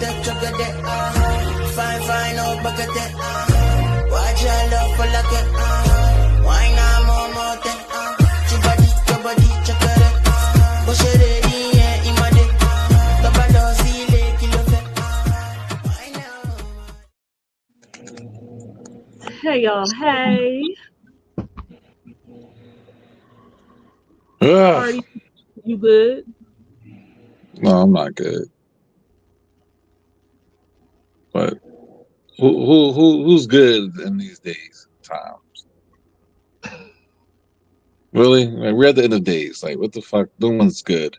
take chocolate, fine, oh, bucket, watch your love for like it, why not more, your body, chocolate, push it ready, yeah, imade, the bado, see, kilo, Hey y'all, hey. Ugh. Cardi, you good? No, I'm not good. But who's good in these days times? Really? Like, we're at the end of days. Like, what the fuck? No one's good.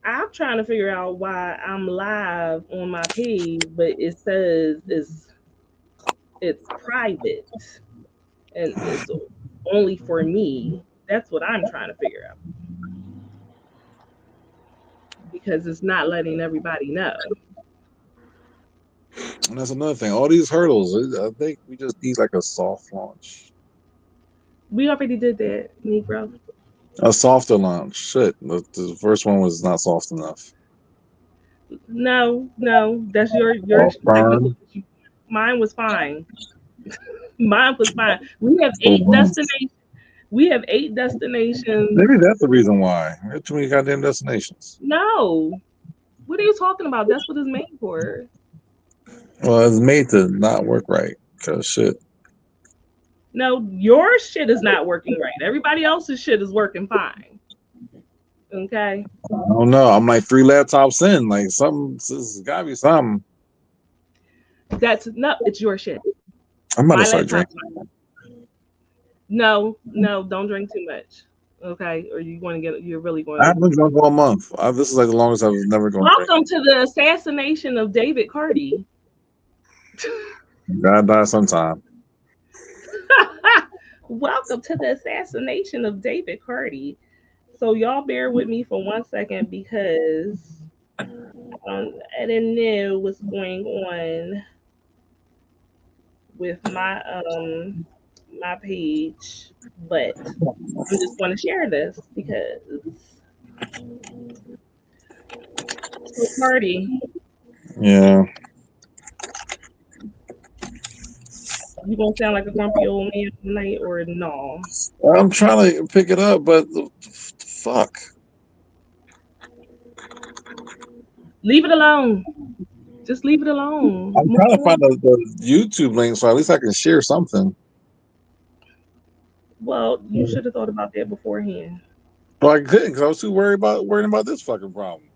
I'm trying to figure out why I'm live on my page, but it says it's private and it's only for me. That's what I'm trying to figure out because it's not letting everybody know. And that's another thing. All these hurdles. I think we just need like a soft launch. We already did that, Negro. A softer launch. Shit. The first one was not soft enough. No, that's your All technical firm. issue. Mine was fine. Mine was fine. We have So eight destinations. We have 8 destinations. maybe that's the reason why. We have too many goddamn destinations. No. What are you talking about? That's what it's made for. Well, it's made to not work right. Cause shit. No, your shit is not working right. Everybody else's shit is working fine. Okay. I don't know. I'm like 3 laptops in. Like something. There's gotta be something. That's no, it's your shit. I'm about to My start laptop. drinking. No, don't drink too much. Okay. Or you're really going I to. haven't drunk all month. This is like the longest I was never going to drink. Welcome to the assassination of David Cardi. Gotta die sometime. Welcome to the assassination of David Cardi. So y'all bear with me for 1 second because I didn't know what's going on with my page, but I'm just going to share this because so Cardi, Yeah. you gonna sound like a grumpy old man tonight or no? I'm trying to pick it up, but fuck. Leave it alone. Just leave it alone. I'm Move trying to find on. the YouTube link so at least I can share something. Well, you should have thought about that beforehand. But I couldn't because I was too worrying about this fucking problem.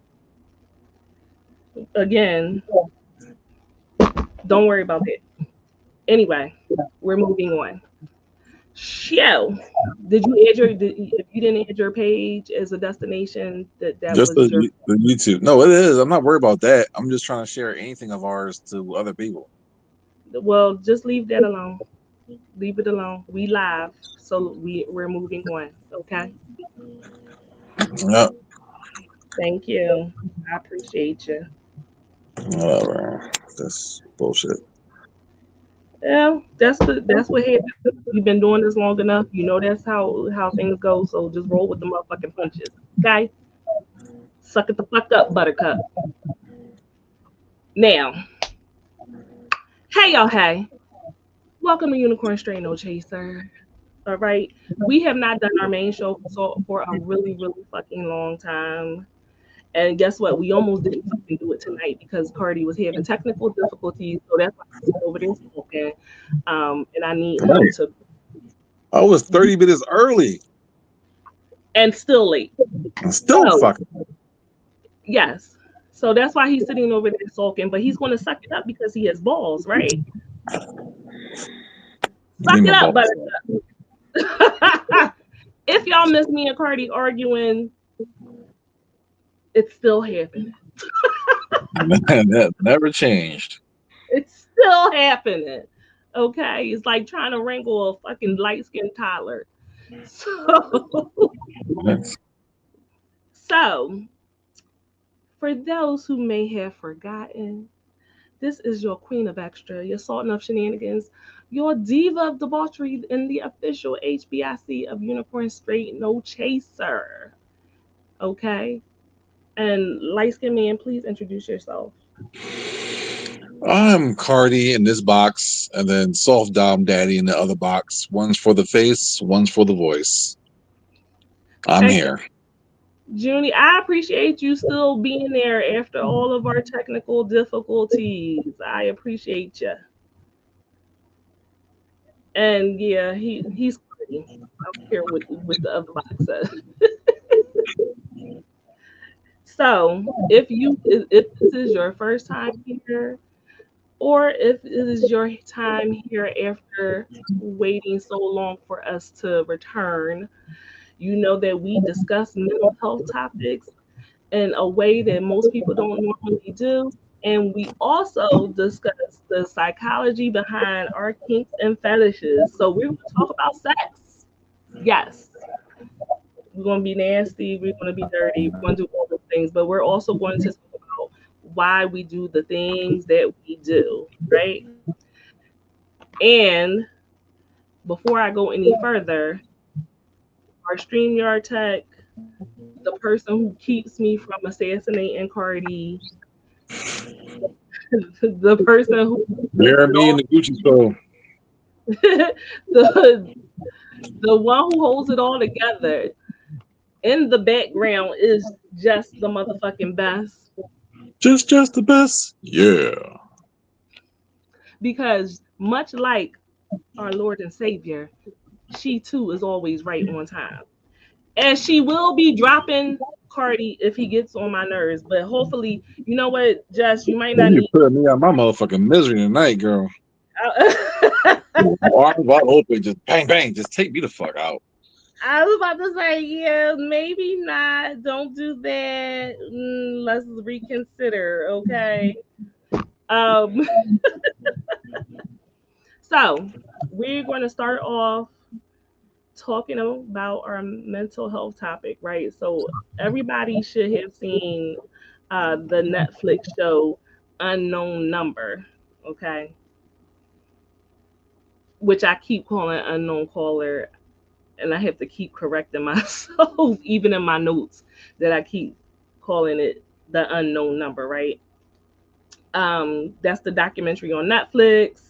Again, don't worry about that. Anyway, we're moving on. Show. Did you add if you didn't add your page as a destination, that Just was your the YouTube. No, it is. I'm not worried about that. I'm just trying to share anything of ours to other people. well, just leave that alone. Leave it alone. We live, so we're moving on. Okay. Yeah. Thank you. I appreciate you. Whatever. That's bullshit. Yeah, that's what happens. You've been doing this long enough. You know that's how things go. So just roll with the motherfucking punches. Okay. Suck it the fuck up, Buttercup. Now, hey y'all, hey. Welcome to Unicorn Strain No Chaser. All right. We have not done our main show for a really, really fucking long time. And guess what? We almost didn't fucking do it tonight because Cardi was having technical difficulties. So that's why he's sitting over there smoking. And I need him Right. to I was 30 minutes early. and still late. I'm still So fucking. yes. So that's why he's sitting over there sulking, but he's gonna suck it up because he has balls, right? Need Suck my it up, balls. Buttercup. If y'all miss me and Cardi arguing, it's still happening. That never changed. It's still happening. Okay. It's like trying to wrangle a fucking light skinned toddler. So so for those who may have forgotten, this is your queen of extra, your salt enough shenanigans, your diva of debauchery, and the official HBIC of Unicorn Straight No Chaser. Okay? And light skinned man, please introduce yourself. I'm Cardi in this box, and then Soft Dom Daddy in the other box. One's for the face, one's for the voice. I'm Thank here. you, Junie. I appreciate you still being there after all of our technical difficulties. I appreciate you. And yeah, he's Cardi. I don't care what the other box says. So if this is your first time here, or if it is your time here after waiting so long for us to return, you know that we discuss mental health topics in a way that most people don't normally do. And we also discuss the psychology behind our kinks and fetishes. So we're going to talk about sex. Yes, we're going to be nasty, we're going to be dirty, we're going to do all those things, but we're also going to talk about why we do the things that we do, right? And before I go any further, our StreamYard tech, the person who keeps me from assassinating Cardi, the person who holds it Jeremy in all, the Gucci store. the the one who holds it all together in the background is just the motherfucking best. Just the best. Yeah. Because much like our Lord and Savior, she too is always right on time. And she will be dropping Cardi if he gets on my nerves. But hopefully, you know what, Jess, you might not You need. put me out my motherfucking misery tonight, girl. I Arms wide open, just bang bang, just take me the fuck out. was about to say, yeah, maybe not. Don't do that. Let's reconsider, okay? Um, so we're going to start off talking about our mental health topic, right? So everybody should have seen the Netflix show Unknown Number, okay? Which I keep calling Unknown Caller, and I have to keep correcting myself, even in my notes, that I keep calling it the Unknown Number, right? That's the documentary on Netflix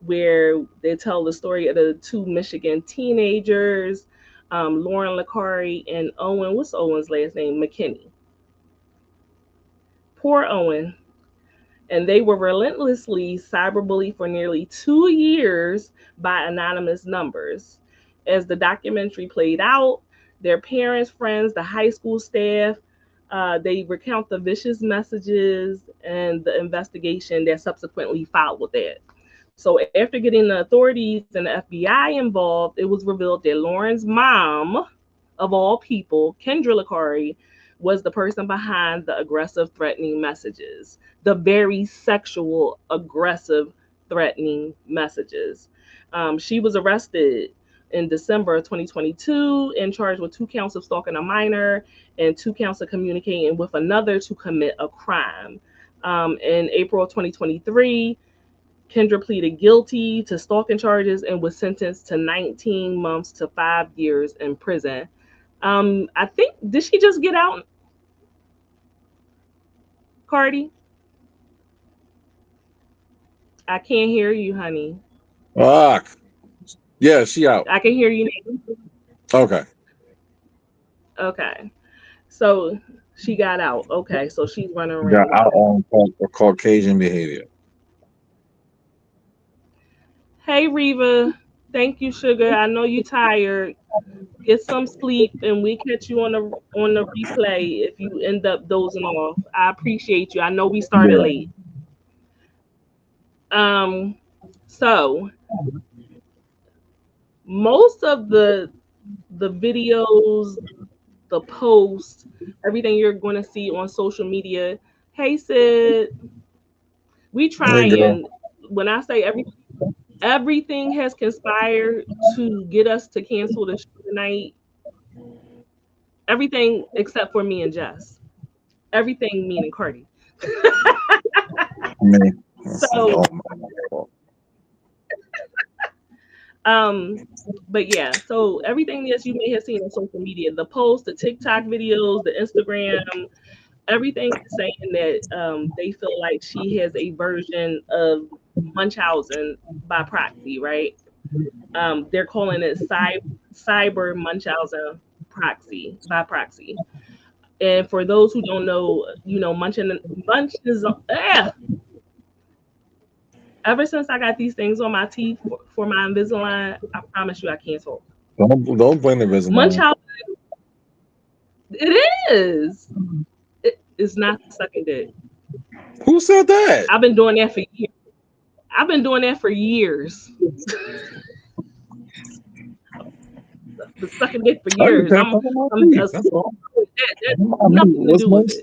where they tell the story of the two Michigan teenagers, Lauren Licari and Owen. What's Owen's last name? McKinney. Poor Owen. And they were relentlessly cyberbullied for nearly 2 years by anonymous numbers. As the documentary played out, their parents, friends, the high school staff, they recount the vicious messages and the investigation that subsequently followed that. So after getting the authorities and the FBI involved, it was revealed that Lauren's mom, of all people, Kendra Licari, was the person behind the aggressive, threatening messages, the very sexual, aggressive, threatening messages. She was arrested in December of 2022 and charged with 2 counts of stalking a minor and 2 counts of communicating with another to commit a crime. In April of 2023, Kendra pleaded guilty to stalking charges and was sentenced to 19 months to 5 years in prison. I think, did she just get out, Cardi? I can't hear you, honey. Fuck. Yeah, she out. I can hear you now. Okay. Okay. So she got out. Okay. So she's running Got around. out on Caucasian behavior. Hey, Reva. Thank you, sugar. I know you tired. Get some sleep, and we catch you on the replay if you end up dozing off. I appreciate you. I know we started Yeah. late. Um, so most of the videos, the posts, everything you're going to see on social media. Hey, Sid, we Hey, girl. trying. When I say everything has conspired to get us to cancel the show tonight. Everything except for me and Jess. Everything meaning Cardi. Me. So Oh my God. But yeah, so everything that you may have seen on social media, the posts, the TikTok videos, the Instagram, everything is saying that they feel like she has a version of Munchausen by proxy, right? They're calling it cyber Munchausen proxy by proxy. And for those who don't know, munch is ever since I got these things on my teeth for my Invisalign, I promise you I can't talk. Don't blame the Invisalign. Munchausen, it is. It is not sucking dick. Who said that? I've been doing that for years. I've been doing that for years. Been sucking dick for years. I'm just That's all. that nothing to do with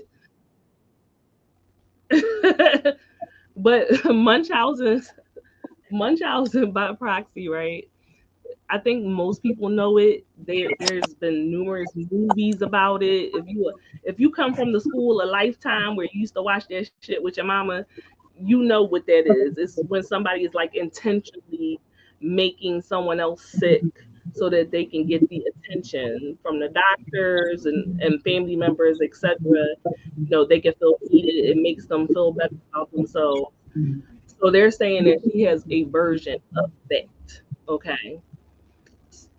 it. But Munchausen by proxy, right? I think most people know it. There's been numerous movies about it. If you come from the school of Lifetime where you used to watch that shit with your mama, you know what that is. It's when somebody is like intentionally making someone else sick so that they can get the attention from the doctors and family members, etc. They can feel heated. It makes them feel better about themselves. So they're saying that she has a version of that. Okay.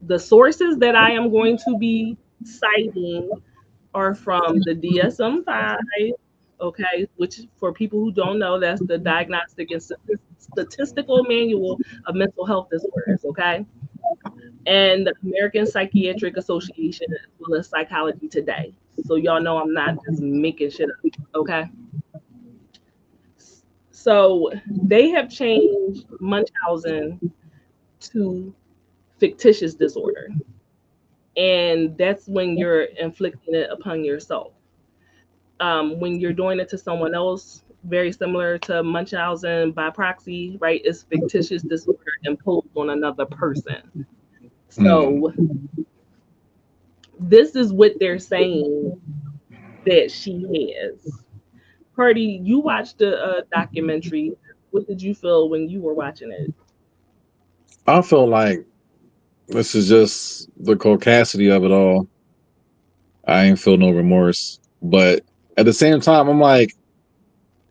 The sources that I am going to be citing are from the DSM-5, okay, which for people who don't know, that's the Diagnostic and Statistical Manual of Mental Health Disorders, okay, and the American Psychiatric Association as well as Psychology Today. So y'all know I'm not just making shit up, okay? So they have changed Munchausen to fictitious disorder. And that's when you're inflicting it upon yourself. When you're doing it to someone else, very similar to Munchausen by proxy, right? It's fictitious disorder imposed on another person. So this is what they're saying that she has. Party, you watched the documentary. What did you feel when you were watching it? I feel like this is just the caucasity of it all. I ain't feel no remorse. But at the same time, I'm like,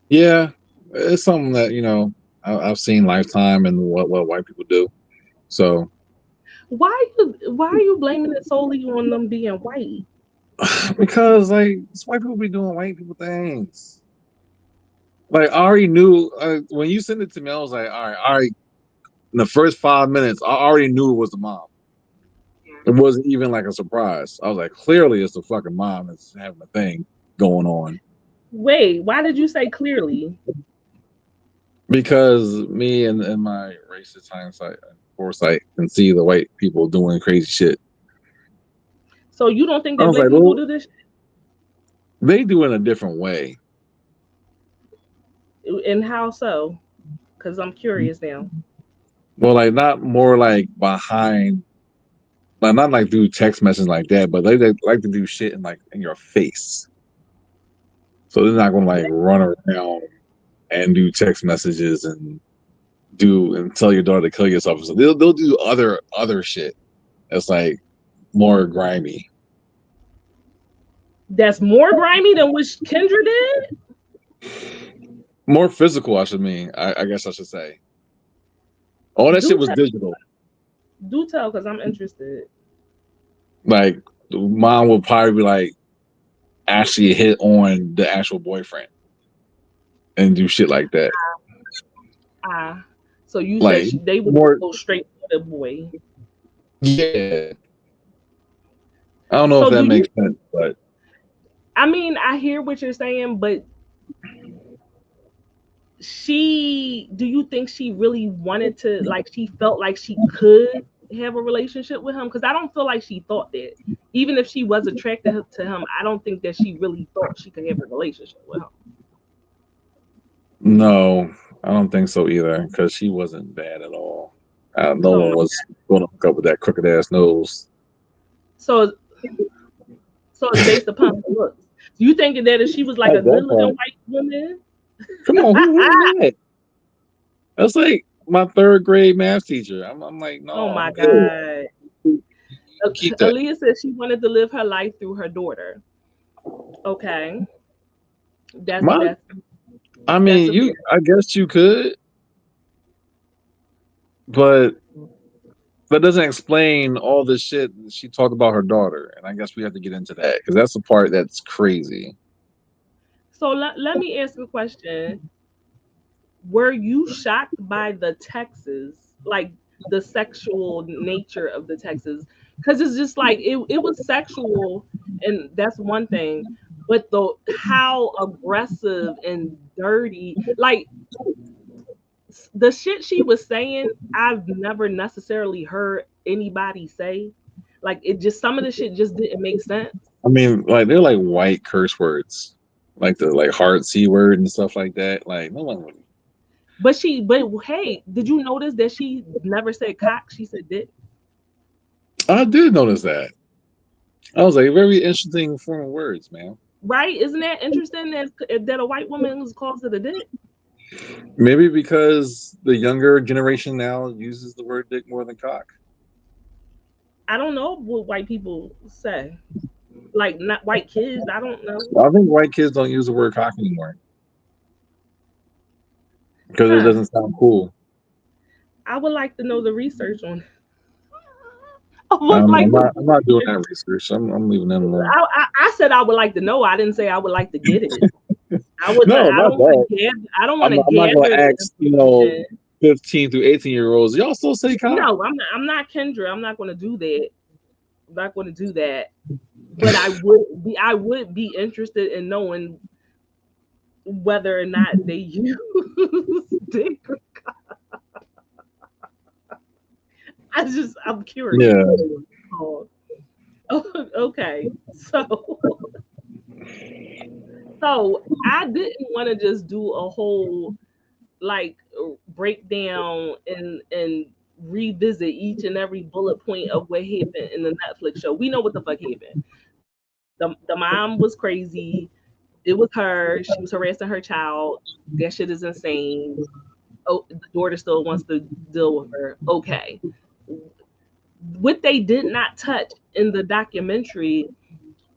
yeah, it's something that, I've seen Lifetime and what white people do. So why are you blaming it solely on them being white? Because it's white people be doing white people things. Like I already knew when you sent it to me, I was like, all right. In the first 5 minutes, I already knew it was the mom. It wasn't even like a surprise. I was like, clearly it's the fucking mom that's having a thing going on. Wait, why did you say clearly? Because me and my racist hindsight and foresight can see the white people doing crazy shit. So you don't think that black people do this shit? They do it in a different way. And how so? Because I'm curious now. Well, like not more like behind, like not like do text messages like that, but they like to do shit in your face. So they're not gonna like run around and do text messages and tell your daughter to kill yourself. So they'll do other shit that's like more grimy. That's more grimy than what Kendra did? More physical, I guess I should say. All that shit was digital. Do tell, because I'm interested. Like, mom would probably be like, actually hit on the actual boyfriend and do shit like that. So you like, said they would go straight for the boy. Yeah. I don't know if that makes sense, but I mean, I hear what you're saying, but do you think she really wanted to, like, she felt like she could have a relationship with him? Because I don't feel like she thought that. Even if she was attracted to him, I don't think that she really thought she could have a relationship with him. No, I don't think so either, because she wasn't bad at all. No one was going to hook up with that crooked ass nose. So it's based upon the looks. You thinking that if she was like a good looking white woman? Come on, who is that? That's like my third grade math teacher. I'm like, no, Oh my I'm good. God. You keep that. Aaliyah said she wanted to live her life through her daughter. Okay. That's My, that's I that's mean, a fair. I guess you could, but that doesn't explain all the shit she talked about her daughter. And I guess we have to get into that because that's the part that's crazy. So let me ask a question. Were you shocked by the texts, like the sexual nature of the texts? Because it's just like it was sexual, and that's one thing, but the how aggressive and dirty, like the shit she was saying, I've never necessarily heard anybody say. Like it just some of the shit just didn't make sense. I mean, like they're like white curse words, like the like hard C word and stuff like that. Like no one would. But hey, did you notice that she never said cock? She said dick. I did notice that. I was like, very interesting form of words, man. Right? Isn't that interesting that a white woman calls it a dick? Maybe because the younger generation now uses the word dick more than cock. I don't know what white people say. Like not white kids. I don't know. I think white kids don't use the word cock anymore because it Huh. doesn't sound cool. I would like to know the research on. I would like I'm to. not doing that research. I'm leaving that alone. I said I would like to know. I didn't say I would like to get it. I would. No, I not don't want that. to gather. I don't want to I'm not going gather to the ask information. 15 to 18-year-olds. Y'all still say cock? No, I'm not. I'm not Kendra. I'm not going to do that. I'm not going to do that. But I would be. I would be interested in knowing whether or not they use dick. I'm curious. Yeah. Oh, okay. So I didn't want to just do a whole like breakdown and revisit each and every bullet point of what happened in the Netflix show. We know what the fuck happened. The mom was crazy. It was her. She was harassing her child. That shit is insane. Oh, the daughter still wants to deal with her. Okay. What they did not touch in the documentary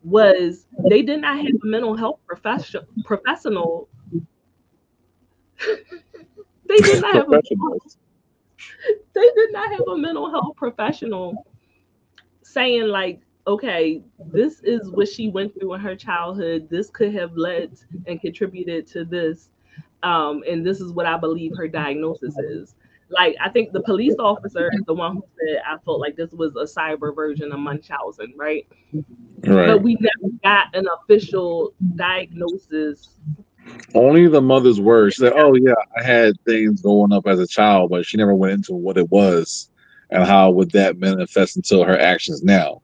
was they did not have a mental health professional. They did not have a Professionals. they did not have a mental health professional saying like, okay, this is what she went through in her childhood. This could have led and contributed to this, and this is what I believe her diagnosis is. Like, I think the police officer is the one who said I felt like this was a cyber version of Munchausen, right? Right. But we never got an official diagnosis. Only the mother's words. She said, "Oh yeah, I had things going up as a child, but she never went into what it was and how would that manifest until her actions now."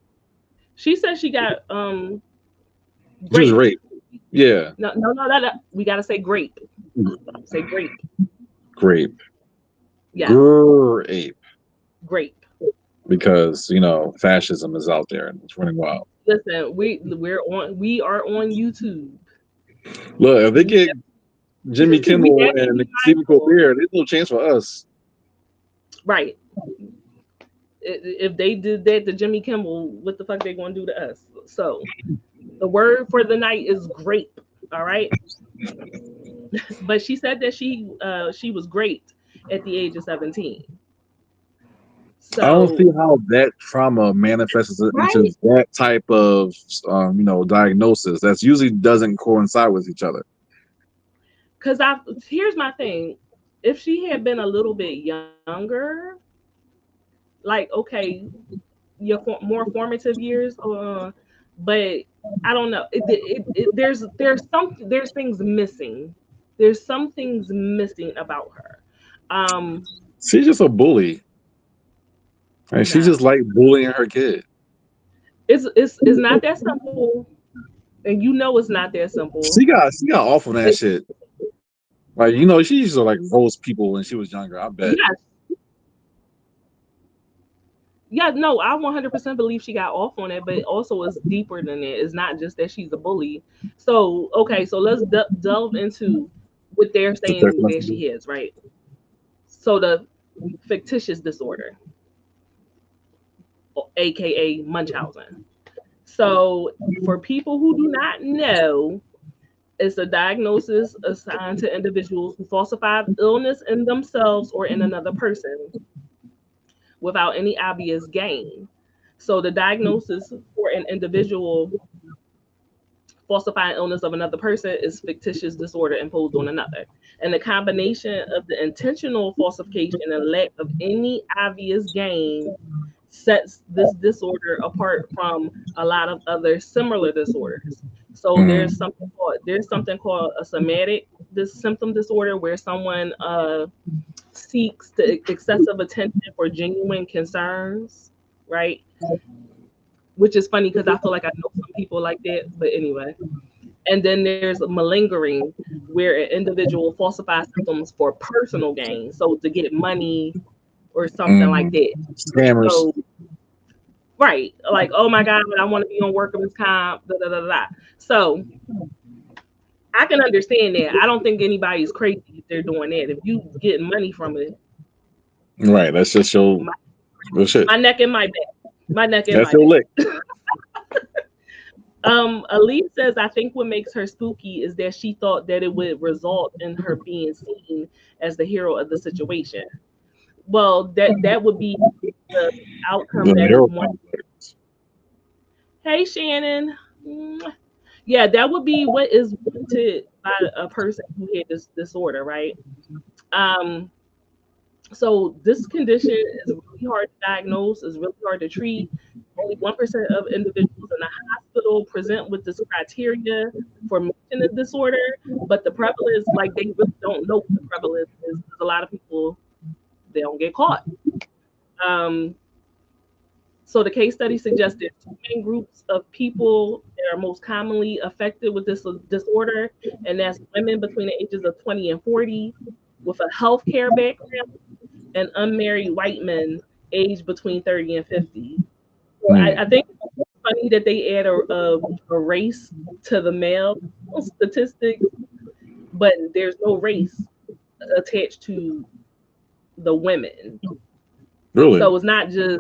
She said she got She was grape. raped. Yeah, No. We gotta say grape. Say grape. grape, Yes, grape, grape. because fascism is out there and it's running wild. Listen, we are on YouTube. Look, if they We get Jimmy we Kimmel have to and be Stephen mindful. Colbert, there's no chance for us. Right. If they did that to Jimmy Kimmel, what the fuck they gonna do to us? So the word for the night is grape. All right. But she said that she was great at the age of 17. I don't So see how that trauma manifests into right. that type of diagnosis. That's usually doesn't coincide with each other. Cause here's my thing. If she had been a little bit younger, like okay, your more formative years, but I don't know. There's things missing. There's some things missing about her. Um, She's just a bully. And she just no, like bullying her kid. it's not that simple, and you know it's not that simple. She got off on that shit. Like, she used to like roast people when she was younger, I bet. Yes, yeah, no, I 100% believe she got off on it, but also it's deeper than that. It's not just that she's a bully. So okay, so let's delve into what they're The text saying that messages. she is, right? So fictitious disorder, aka Munchausen. So for people who do not know, it's a diagnosis assigned to individuals who falsify illness in themselves or in another person without any obvious gain. So the diagnosis for an individual falsifying illness of another person is fictitious disorder imposed on another. And the combination of the intentional falsification and lack of any obvious gain sets this disorder apart from a lot of other similar disorders. So there's something called a somatic symptom disorder, where someone seeks the excessive attention for genuine concerns, right? Which is funny because I feel like I know some people like that, but anyway. And then there's malingering, where an individual falsifies symptoms for personal gain, so to get money or something like that. Scammers. So, right, like, oh my God, I want to be on workman's comp, da da da da. So I can understand that. I don't think anybody's crazy if they're doing that. If you get money from it, right? That's just your shit. My neck and my back. My neck and That's my your back. lick. Elise says, I think what makes her spooky is that she thought that it would result in her being seen as the hero of the situation. Well, that would be the outcome that is wanted. Hey, Shannon. Yeah, that would be what is wanted by a person who had this disorder, right? So this condition is really hard to diagnose, is really hard to treat. Only 1% of individuals in the hospital present with this criteria for mention of disorder, but the prevalence, like, they really don't know what the prevalence is, because a lot of people, they don't get caught. So the case study suggested 2 main groups of people that are most commonly affected with this disorder, and that's women between the ages of 20 and 40 with a healthcare background, and unmarried white men aged between 30 and 50. So I think it's funny that they add a race to the male statistics, but there's no race attached to the women. Really? So it's not just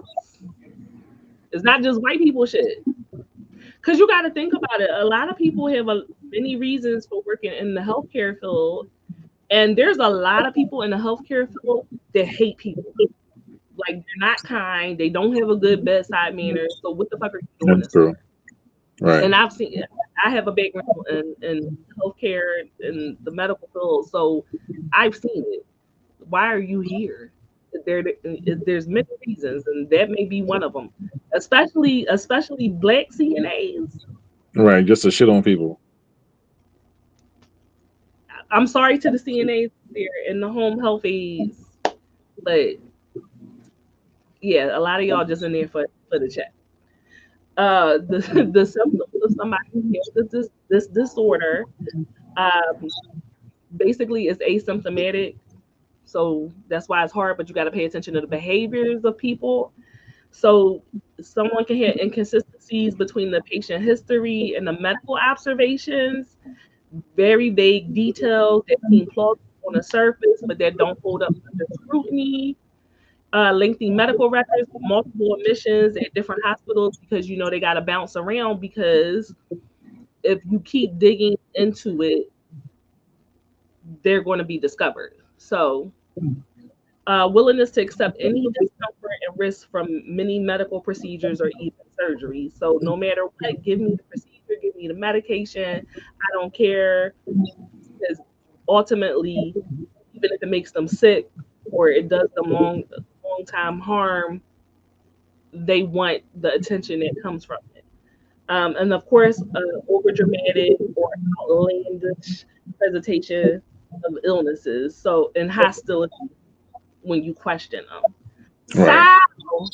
white people shit. Because you got to think about it. A lot of people have many reasons for working in the healthcare field, and there's a lot of people in the healthcare field that hate people. Like, they're not kind. They don't have a good bedside manner. So what the fuck are you doing? That's true. Right. And I have a background in healthcare and the medical field, so I've seen it. Why are you here? There's many reasons, and that may be one of them. Especially Black CNAs. Right, just to shit on people. I'm sorry to the CNAs there and the home health aides, but yeah, a lot of y'all just in there for the check. The symptoms of somebody who has this disorder basically is asymptomatic. So that's why it's hard, but you got to pay attention to the behaviors of people. So someone can have inconsistencies between the patient history and the medical observations, very vague details that seem plausible on the surface, but that don't hold up under scrutiny. Lengthy medical records, multiple admissions at different hospitals, because they got to bounce around, because if you keep digging into it, they're going to be discovered. So willingness to accept any discomfort and risk from many medical procedures or even surgery. So no matter what, give me the procedure, give me the medication. I don't care, because ultimately, even if it makes them sick or it does them long time harm, they want the attention that comes from it. And of course, over dramatic or outlandish presentation of illnesses. So, and hostility when you question them. Right. So,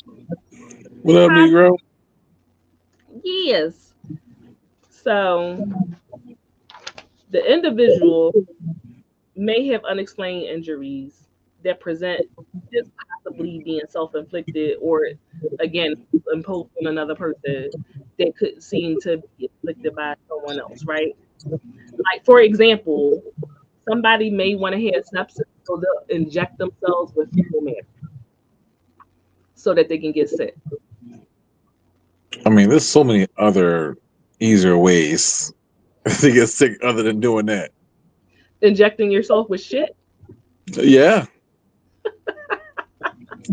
what up, Negro? Yes. So the individual may have unexplained injuries that present as possibly being self-inflicted, or again imposed on another person that could seem to be inflicted by someone else, right? Like, for example, somebody may want to have sepsis So they'll inject themselves with fecal matter so that they can get sick. I mean, there's so many other easier ways to get sick other than doing that. Injecting yourself with shit. Yeah.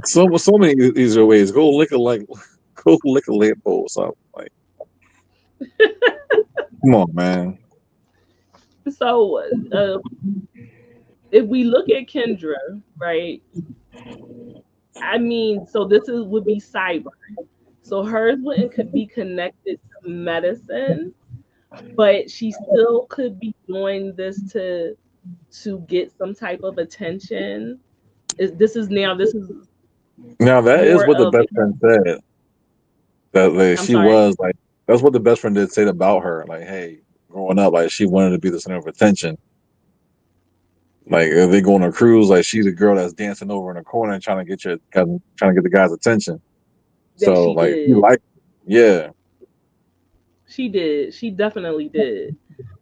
So many easier ways. Go lick a lamp pole or something. Like, come on, man. So if we look at Kendra, right? I mean, so would be cyber. So hers wouldn't be connected to medicine, but she still could be doing this to get some type of attention. This is Now that is more what the of. best friend said. That like, I'm she sorry. was like, that's what the best friend did say about her. Like, hey, growing up, like she wanted to be the center of attention. Like if they go on a cruise, like she's a girl that's dancing over in a corner and trying to get the guy's attention. That So she like you did. like, yeah. She did. She definitely did.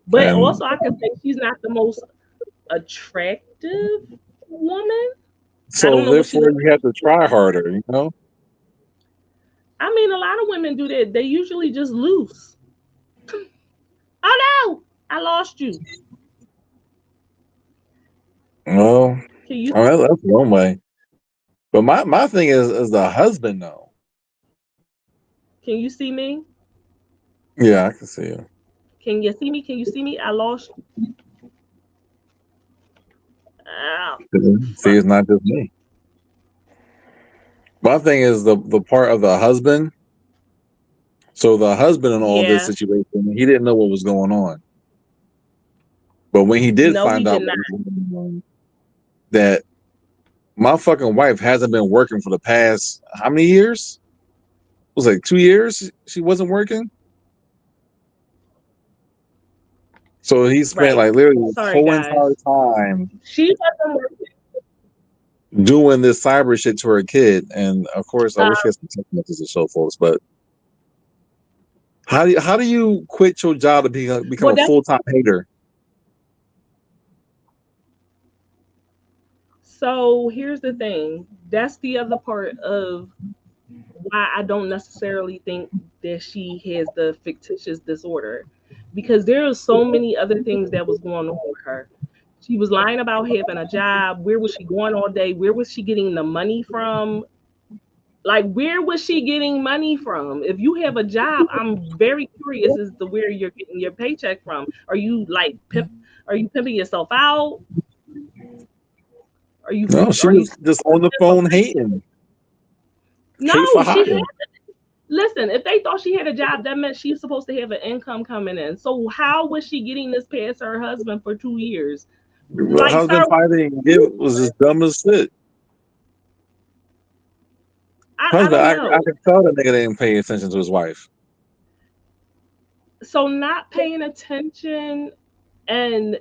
But And also, I can say she's not the most attractive woman. I don't so know what she therefore looks you have to try harder, you know? I mean, a lot of women do that. They usually just loose. Oh no, I lost you. Well, Can you that's one way. But my thing is the husband though. see me? Yeah, I can see you. Can you see me? Can you see me? I lost you. Oh, See, fuck. it's not just me. My thing is the part of the husband. So the husband in all this Yeah. situation, he didn't know what was going on. But when he did No, he find did out not. what was going on, that my fucking wife hasn't been working for the past how many years? It was like 2 years she wasn't working. So he spent Right. like literally this Sorry, whole guys. entire time She wasn't working. doing this cyber shit to her kid. And of course, I wish she had some text messages to show folks, but how do you quit your job to become Well, a full-time hater? so here's the thing. That's the other part of why I don't necessarily think that she has the fictitious disorder, because there are so many other things that was going on with her. She was lying about having a job. Where was she going all day? Where was she getting the money from? Like, where was she getting money from? If you have a job, I'm very curious as to where you're getting your paycheck from. Are you like Are you pimping yourself out? No, she Are you was just on the phone hating. Hate for No, she hire. had. Listen, if they thought she had a job, that meant she's supposed to have an income coming in. So how was she getting this past her husband for 2 years? The Like, sir, husband probably didn't give it, was just dumb as shit. I Husband, don't I know. could tell that nigga didn't pay attention to his wife. So not paying attention and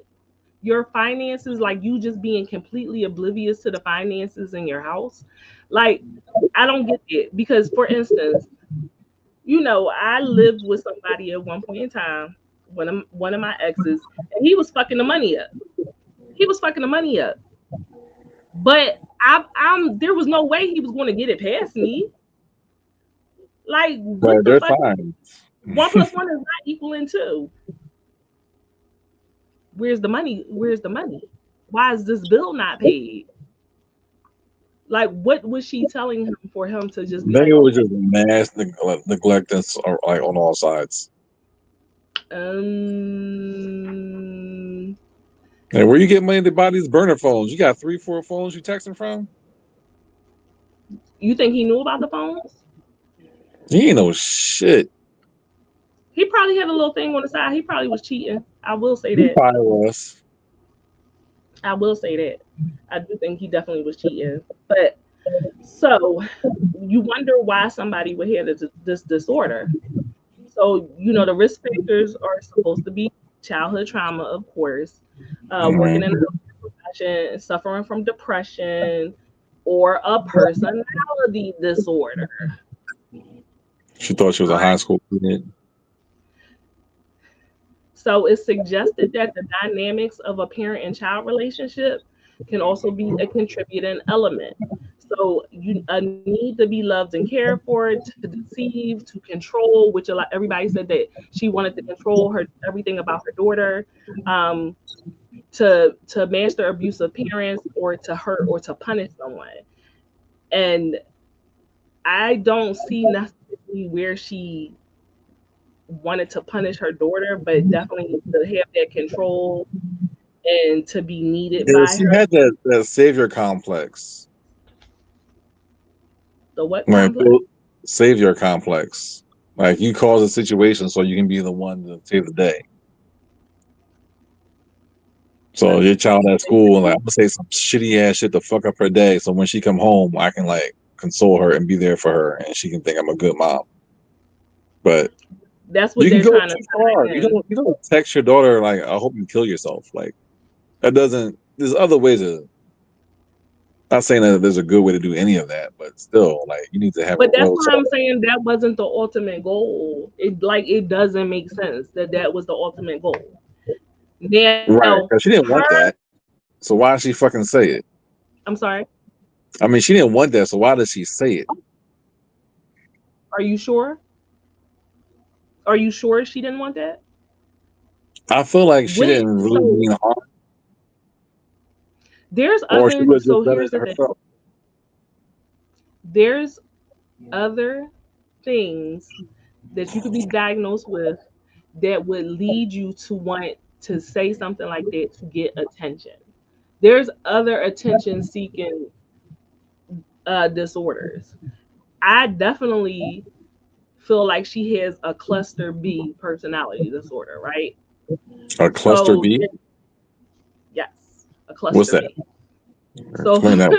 your finances, like you just being completely oblivious to the finances in your house, like I don't get it. Because, for instance, I lived with somebody at one point in time, one of my exes, and he was fucking the money up. He was fucking the money up. But I'm there was no way he was going to get it past me. Like, what But the they're fuck? fine. 1 + 1 is not equaling 2. Where's the money? Where's the money? Why is this bill not paid? Like, what was she telling him for him to just be like, Nigga was okay, just mass neglect like on all sides. um, And where you get money to buy these burner phones? You got 3, 4 phones you texting from? you think he knew about the phones? He ain't no shit. He probably had a little thing on the side. He probably was cheating. I will say He that. probably was. I will say that. I do think he definitely was cheating. But so you wonder why somebody would have this disorder. So, the risk factors are supposed to be childhood trauma, of course, working in Man. a profession, suffering from depression, or a personality disorder. She thought she was All a high right. school student. So it's suggested that the dynamics of a parent and child relationship can also be a contributing element. So you need to be loved and cared for, to deceive, to control, which a lot everybody said that she wanted to control her everything about her daughter, um, to master abusive parents or to hurt or to punish someone. And I don't see necessarily where she wanted to punish her daughter, but definitely to have that control and to be needed Yeah, by she her. had that savior complex. The what Like complex? savior complex. Like you cause a situation so you can be the one to save the day. So your child at school, like I'm gonna say some shitty ass shit to fuck up her day. So when she come home, I can like console her and be there for her, and she can think I'm a good mom. But That's what you can they're go trying to too far. tie in. You don't text your daughter like I hope you kill yourself. Like that doesn't. There's other ways to. Not saying that there's a good way to do any of that, but still, like you need to have a But that's real why I'm saying that wasn't the ultimate goal. It doesn't make sense that that was the ultimate goal. Now, right because she didn't her, want that. So why did she fucking say it? I'm sorry. I mean, she didn't want that, so why did she say it? Are you sure? Are you sure she didn't want that? I feel like she What? didn't really So mean harm, there's or she other. would have So just done here's it the thing. herself. There's other things that you could be diagnosed with that would lead you to want to say something like that to get attention. There's other attention seeking disorders. I definitely feel like she has a cluster B personality disorder, right? A cluster So, B? yes, a What's cluster that? B. So, Explain that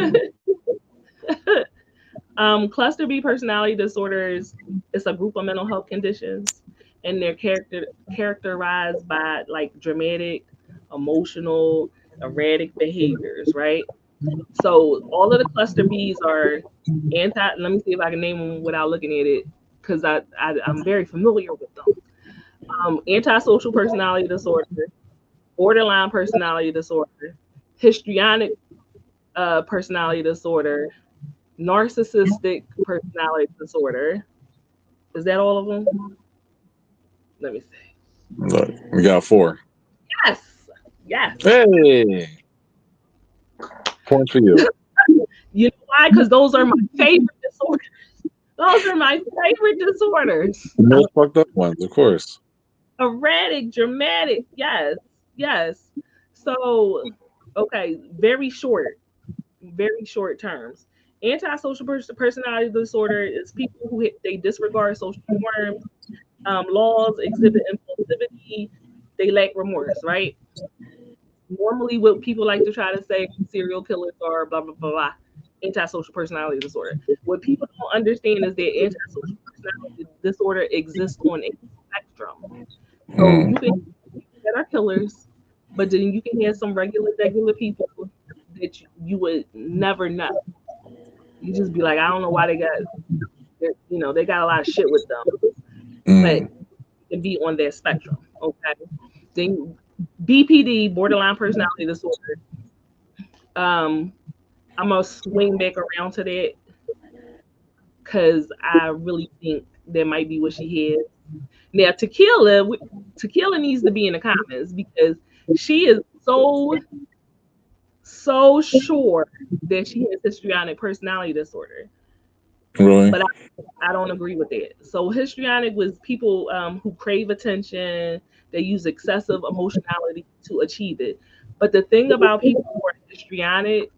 one. cluster B personality disorders is a group of mental health conditions, and they're characterized by like dramatic, emotional, erratic behaviors, right? So all of the cluster Bs are anti. Let me see if I can name them without looking at it, because I'm very familiar with them. Antisocial personality disorder, borderline personality disorder, histrionic personality disorder, narcissistic personality disorder. Is that all of them? Let me see. Look, we got 4. Yes, yes. Hey, points for you. You know why? Because those are my favorite disorders. Those are my favorite disorders. The most fucked up ones, of course. Erratic, dramatic. Yes, yes. So, okay, very short terms. Antisocial personality disorder is people who they disregard social norms, laws, exhibit impulsivity, they lack remorse, right? Normally, what people like to try to say serial killers are blah, blah, blah, blah. Antisocial personality disorder. What people don't understand is that antisocial personality disorder exists on a spectrum. So Mm. you can have people that are killers, but then you can have some regular people that you would never know. You just be like, I don't know why they got, they got a lot of shit with them, but Mm. can be on that spectrum. Okay. Then BPD, borderline personality disorder. Um, I'm gonna swing back around to that because I really think that might be what she has. Now, Tequila needs to be in the comments because she is so sure that she has histrionic personality disorder, Really? but I don't agree with that. So histrionic was people who crave attention. They use excessive emotionality to achieve it. But the thing about people who are histrionic,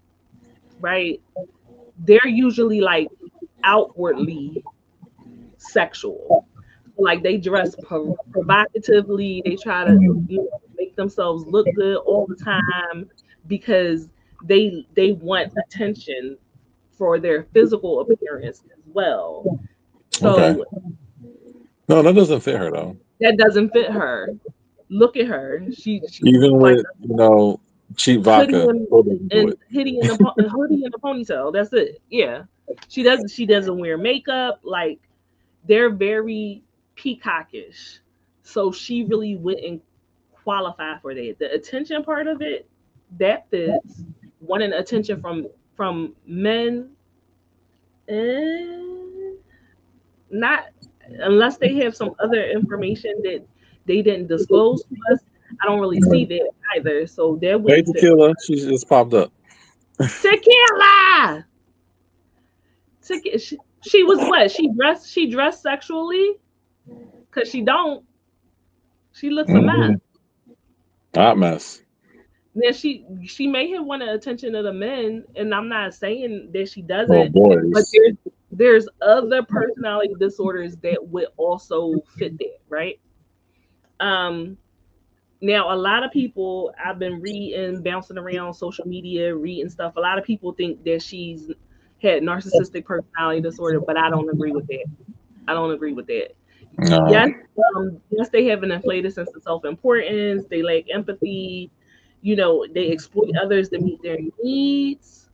right? They're usually like outwardly sexual. Like they dress provocatively. They try to make themselves look good all the time because they want attention for their physical appearance as well. Okay. So No, that doesn't fit her though. that doesn't fit her. Look at her. She Even looks like with cheap a hoodie vodka, and still doesn't do and it. hoodie and a ponytail. That's it. Yeah. She doesn't wear makeup. Like they're very peacockish. So she really wouldn't qualify for that. The attention part of it, that fits. wanting attention from men, not unless they have some other information that they didn't disclose to us. I don't really see that either. So that Hey, wouldn't fit. Tequila, she just popped up. Tequila. She was what? She dressed sexually because she don't. She looks a mess. Mm-hmm. Hot mess. Now she may have wanted attention of the men, and I'm not saying that she Oh, doesn't, but boys. there's other personality disorders that would also fit that, right? Um, Now a lot of people I've been reading, bouncing around social media, reading stuff. A lot of people think that she's had narcissistic personality disorder, but I don't agree with that. I don't agree with that. No. Yes, yes, they have an inflated sense of self-importance. They lack empathy. They exploit others to meet their needs.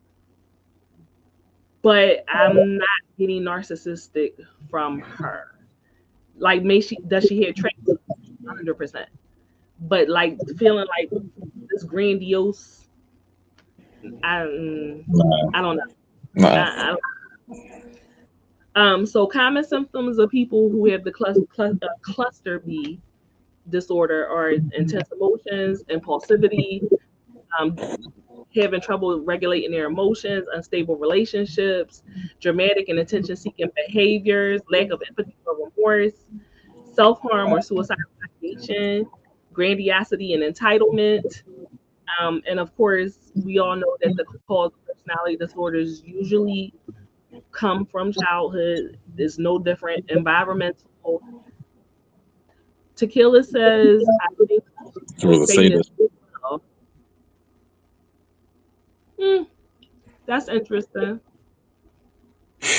But I'm not getting narcissistic from her. Like, does she have traits? 100%. But like feeling like this grandiose, I, mm, No. I don't know. No. So common symptoms of people who have the cluster B disorder are intense emotions, impulsivity, um, having trouble regulating their emotions, unstable relationships, dramatic and attention-seeking behaviors, lack of empathy or remorse, self-harm or suicidal ideation, grandiosity and entitlement. And of course, we all know that the cause of personality disorders usually come from childhood. Is no different. Environmental. Tequila says, I think She was a Satan sadist. is well. Hmm, that's interesting.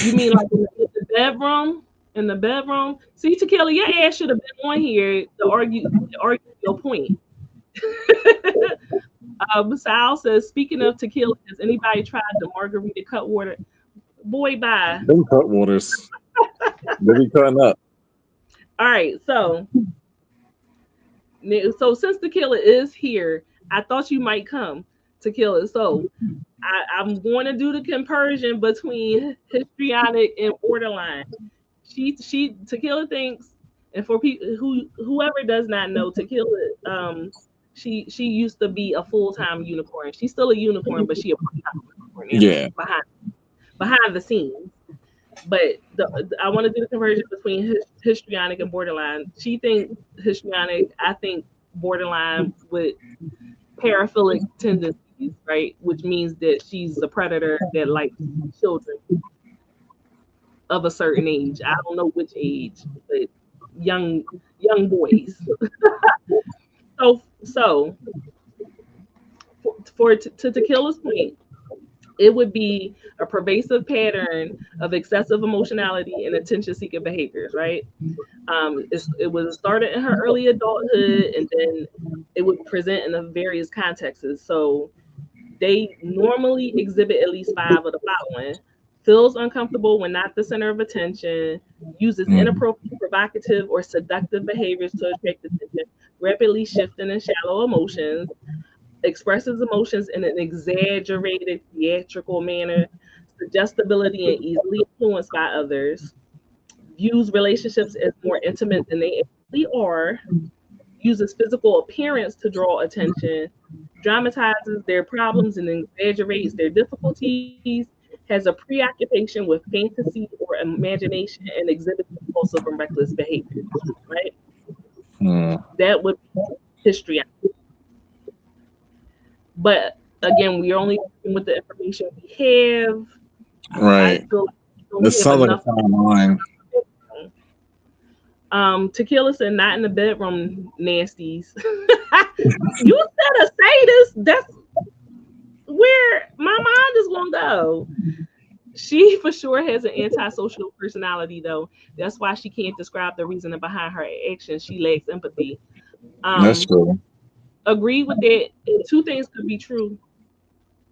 You mean like in the bedroom? In the bedroom? See, Tequila, your ass should have been on here to argue your point. Sal says, speaking of tequila, has anybody tried the margarita cut water? Boy, bye. Them cut waters. They be cutting up. All right, so since Tequila is here, I thought you might come, Tequila. So I'm going to do the comparison between histrionic and borderline. She Tequila thinks, and for people whoever does not know, Tequila, she used to be a full time unicorn. She's still a unicorn, but she a part time unicorn now Yeah. behind the scenes. But I want to do the conversion between histrionic and borderline. She thinks histrionic. I think borderline with paraphilic tendencies, right? Which means that she's a predator that likes children of a certain age. I don't know which age, but young boys. So to Tequila's point, it would be a pervasive pattern of excessive emotionality and attention-seeking behaviors, right? It was started in her early adulthood, and then it would present in the various contexts. So they normally exhibit at least 5 of the following: feels uncomfortable when not the center of attention, uses Mm. inappropriate, provocative, or seductive behaviors to attract attention, rapidly shifting and shallow emotions, expresses emotions in an exaggerated theatrical manner, suggestibility and easily influenced by others, views relationships as more intimate than they actually are, uses physical appearance to draw attention, dramatizes their problems and exaggerates their difficulties, has a preoccupation with fantasy or imagination, and exhibits impulsive and reckless behaviors. Right? Mm. That would be history. But again, we're only working with the information we have. I Right. feel like we It don't have sounds like a enough. fine line. Tequila said, "Not in the bedroom, nasties." You said a sadist. That's where my mind is gonna go. She for sure has an antisocial personality, though. That's why she can't describe the reasoning behind her actions. She lacks empathy. That's Um, true. Agree with that. Two things could be true.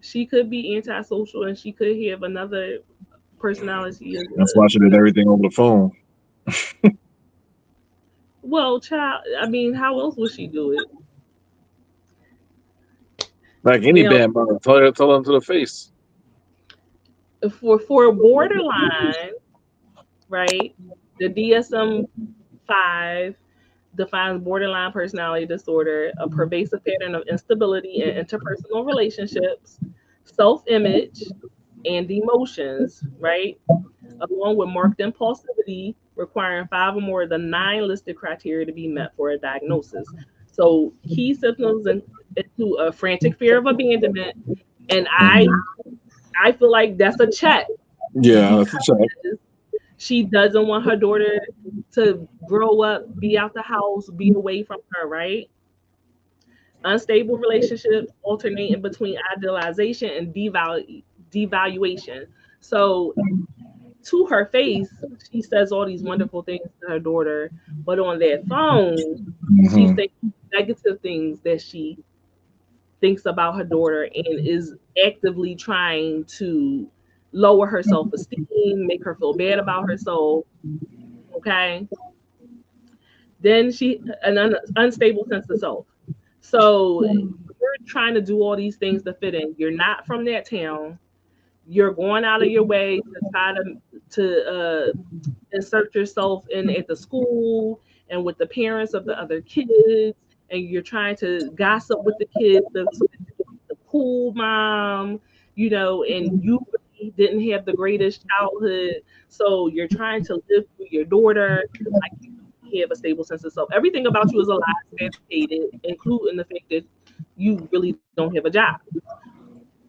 She could be antisocial, and she could have another personality. That's why she did everything over the phone. Well, child. I mean, how else would she do it? Like any Now, bad mother, tell them to the face. for borderline, right? The DSM-5 defines borderline personality disorder, a pervasive pattern of instability in interpersonal relationships, self-image, and emotions, right? Along with marked impulsivity, requiring 5 or more of the 9 listed criteria to be met for a diagnosis. So, key symptoms include a frantic fear of abandonment, and I feel like that's a check Yeah, that's because a check. she doesn't want her daughter to grow up, be out the house, be away from her, right? Unstable relationships alternating between idealization and devaluation. So, to her face, she says all these wonderful things to her daughter, but on that phone, she's Hmm. saying negative things that she thinks about her daughter and is actively trying to lower her self esteem, make her feel bad about herself. Okay. Then an unstable sense of self. So you're trying to do all these things to fit in. You're not from that town. You're going out of your way to try to insert yourself in at the school and with the parents of the other kids, and you're trying to gossip with the kids so that you can be the cool mom, and you really didn't have the greatest childhood, so you're trying to live through your daughter like you have a stable sense of self. Everything about you is a lie, fabricated, including the fact that you really don't have a job.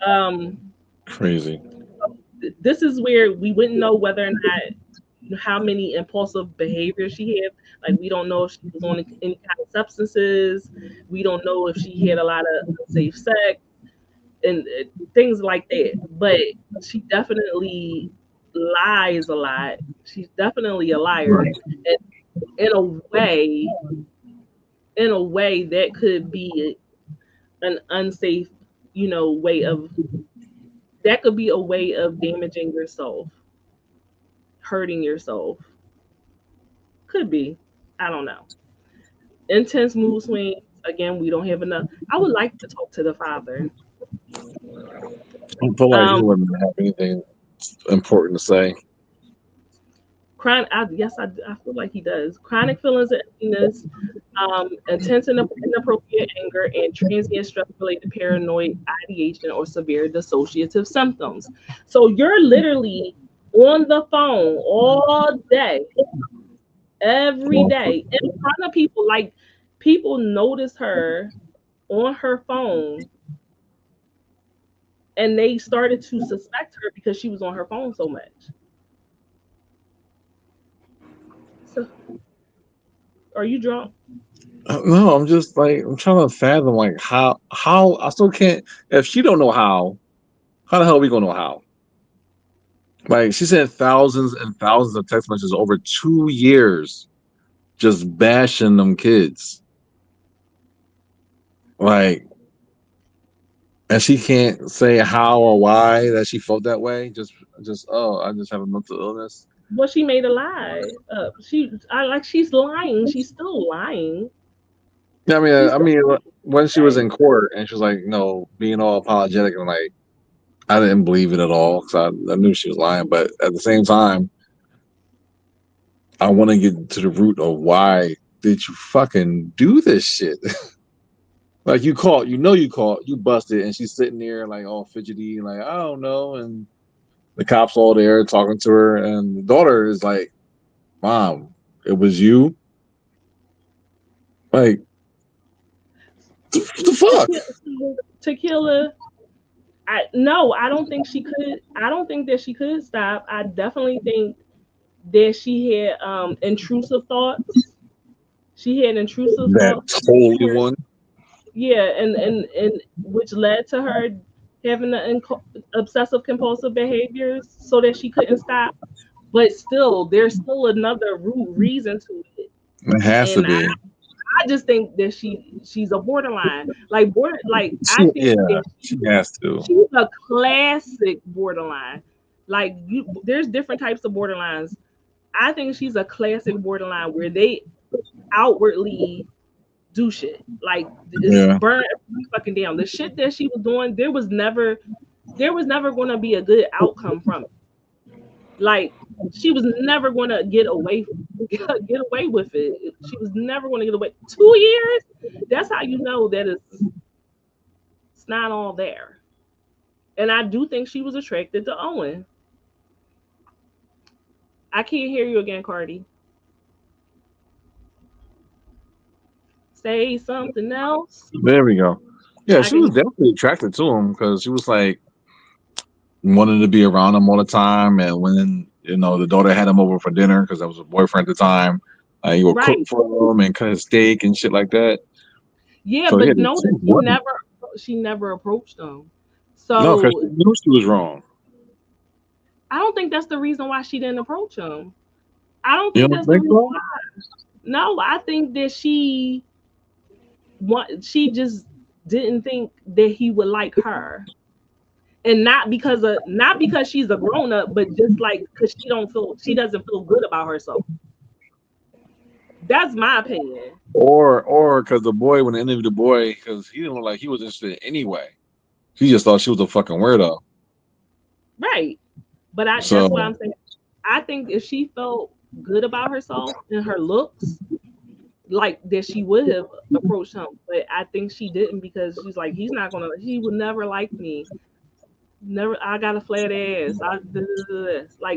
Um, Crazy. this is where we wouldn't know whether or not how many impulsive behaviors she had. Like we don't know if she was on any kind of substances. We don't know if she had a lot of unsafe sex and things like that. But she definitely lies a lot. She's definitely a liar. Right. And in a way, that could be an unsafe, way of that could be a way of damaging yourself, hurting yourself. Could be. I don't know. Intense mood swings. Again, we don't have enough. I would like to talk to the father. I feel like he Um, wouldn't have anything important to say. yes, I feel like he does. Chronic feelings of emptiness, intense and inappropriate anger, and transient stress-related paranoid ideation or severe dissociative symptoms. So you're literally on the phone all day, every day, in front of people. Like people notice her on her phone and they started to suspect her because she was on her phone so much. So, are you drunk? No, I'm just like I'm trying to fathom like how I still can't. If she don't know how the hell are we gonna know how? Like she sent thousands and thousands of text messages over 2 years, just bashing them kids. Like, and she can't say how or why that she felt that way. Just oh, I just have a mental illness. Well, she made a lie up. She's lying. She's still lying. Yeah, She's I still mean, when she was lying. in court and she was like, being all apologetic and like, I didn't believe it at all because I knew she was lying. But at the same time, I want to get to the root of why did you fucking do this shit? Like you caught, you busted, and she's sitting there like all fidgety, like I don't know, and the cops all there talking to her, and the daughter is like, "Mom, it was you." Like, what the fuck? Tequila. No, I don't think she could. I don't think that she could stop. I definitely think that she had intrusive thoughts. She had intrusive That thoughts, holy one. yeah, and which led to her having the obsessive compulsive behaviors, so that she couldn't stop. But still, there's still another root reason to it, It has to and be. I just think that she's a borderline. Like I think Yeah, that she has to. she's a classic borderline. Like there's different types of borderlines. I think she's a classic borderline where they outwardly do shit. Like it's Yeah. burn everything fucking down. The shit that she was doing, there was never gonna be a good outcome from it. Like she was never gonna get away with it. She was never gonna get away. 2 years? That's how you know that it's not all there. And I do think she was attracted to Owen. I can't hear you again, Cardi. Say something else. There we go. Yeah, I she was can. definitely attracted to him because she was like wanted to be around him all the time. And when the daughter had him over for dinner because that was her boyfriend at the time, he would cook Right. for him and cut his steak and shit like that. Yeah, So yeah, but know she that she wasn't. never approached them. No, because So she knew she was wrong. I don't think that's the reason why she didn't approach him. I don't You think don't that's the think reason so? why. No, I think that she just didn't think that he would like her. And not because she's a grown up, but just like because she doesn't feel good about herself. That's my opinion. Or because the boy, when they interviewed the boy, because he didn't look like he was interested anyway. He just thought she was a fucking weirdo. Right. But that's what So I'm saying. I think if she felt good about herself and her looks, like that she would have approached him. But I think she didn't because she's like, he would never like me. Never, I got a flat ass. Like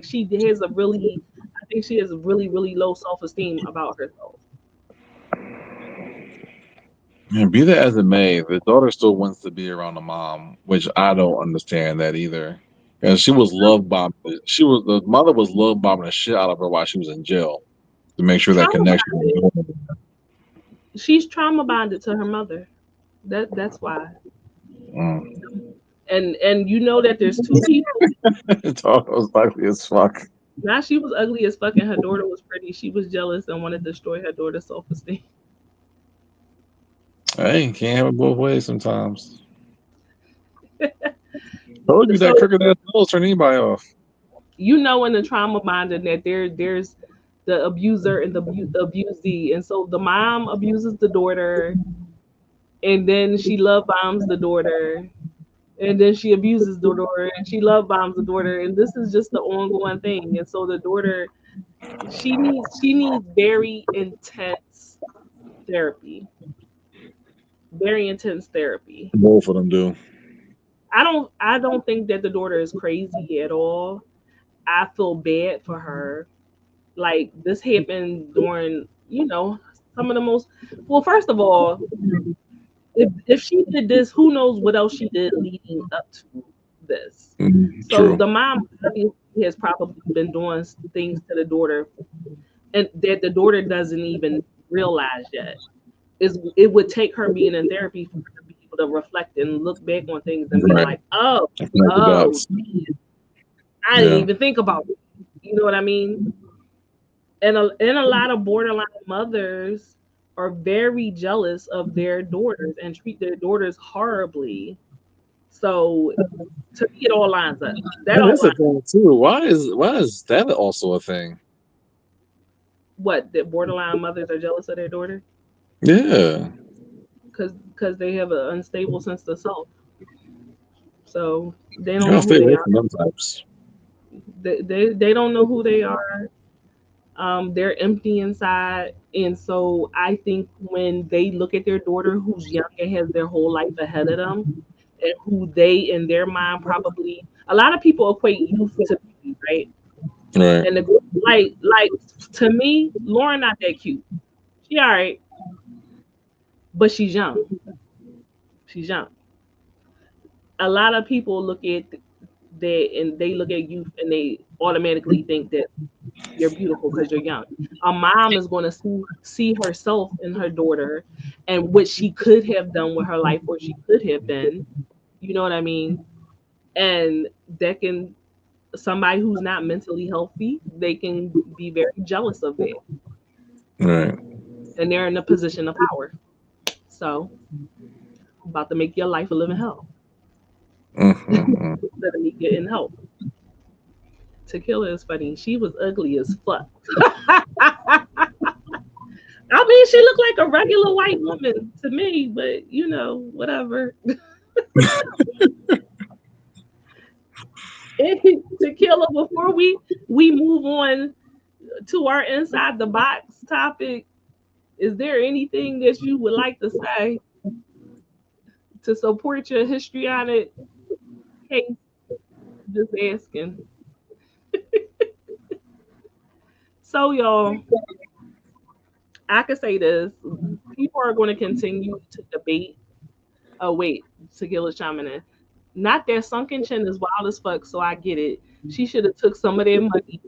I think she has a really, really low self esteem about herself. and be that as it may, the daughter still wants to be around the mom, which I don't understand that either. And she was love bombed. The mother was love bombing the shit out of her while she was in jail to make sure that Trauma connection bonded. was going. She's trauma bonded to her mother. That's why. Mm. And you know that there's two people. It's almost ugly as fuck. Now she was ugly as fuck and her daughter was pretty. She was jealous and wanted to destroy her daughter's self esteem. Hey, can't have it both ways sometimes. Told you that So crooked ass nose turn anybody off. you know in the trauma bonding that there's the abuser and the abusee, and so the mom abuses the daughter, and then she love bombs the daughter, and then she abuses the daughter, and she love bombs the daughter, and this is just the ongoing thing. And so the daughter, she needs very intense therapy, very intense therapy. Both of them do. I don't think that the daughter is crazy at all. I feel bad for her. Like this happened during, some of the most, well, first of all, if she did this, who knows what else she did leading up to this. So True. the mom obviously has probably been doing things to the daughter and that the daughter doesn't even realize yet. It would take her being in therapy for her to be able to reflect and look back on things and be Right. like, oh, Connect the oh, dots. I didn't Yeah. even think about it. You know what I mean? And a lot of borderline mothers are very jealous of their daughters and treat their daughters horribly. So to me, it all lines up. That And all that's a lines. thing too. Why is that also a thing? What, that borderline mothers are jealous of their daughter Yeah. because they have an unstable sense of self. So they You don't gotta know who stay they away are. from them types. They don't know who they are. They're empty inside, and so I think when they look at their daughter, who's young and has their whole life ahead of them, and who they in their mind probably a lot of people equate youth to beauty, right? Right. And like to me, Lauren not that cute. She all right, but she's young. She's young. A lot of people look at that and they look at youth and they automatically think that you're beautiful because you're young. A mom is going to see herself in her daughter and what she could have done with her life or she could have been. You know what I mean? And that can somebody who's not mentally healthy, they can be very jealous of that, Right. and they're in a position of power. So, I'm about to make your life a living hell Mm-hmm. instead of me getting help. Tequila is funny. She was ugly as fuck. I mean, she looked like a regular white woman to me, but you know, whatever. Tequila, before we move on to our inside the box topic, is there anything that you would like to say to support your histrionic case? Just asking. So, y'all, I could say this: people are going to continue to debate. Oh wait, Tequila's chiming in. Not that sunken chin is wild as fuck, so I get it. She should have took some of their money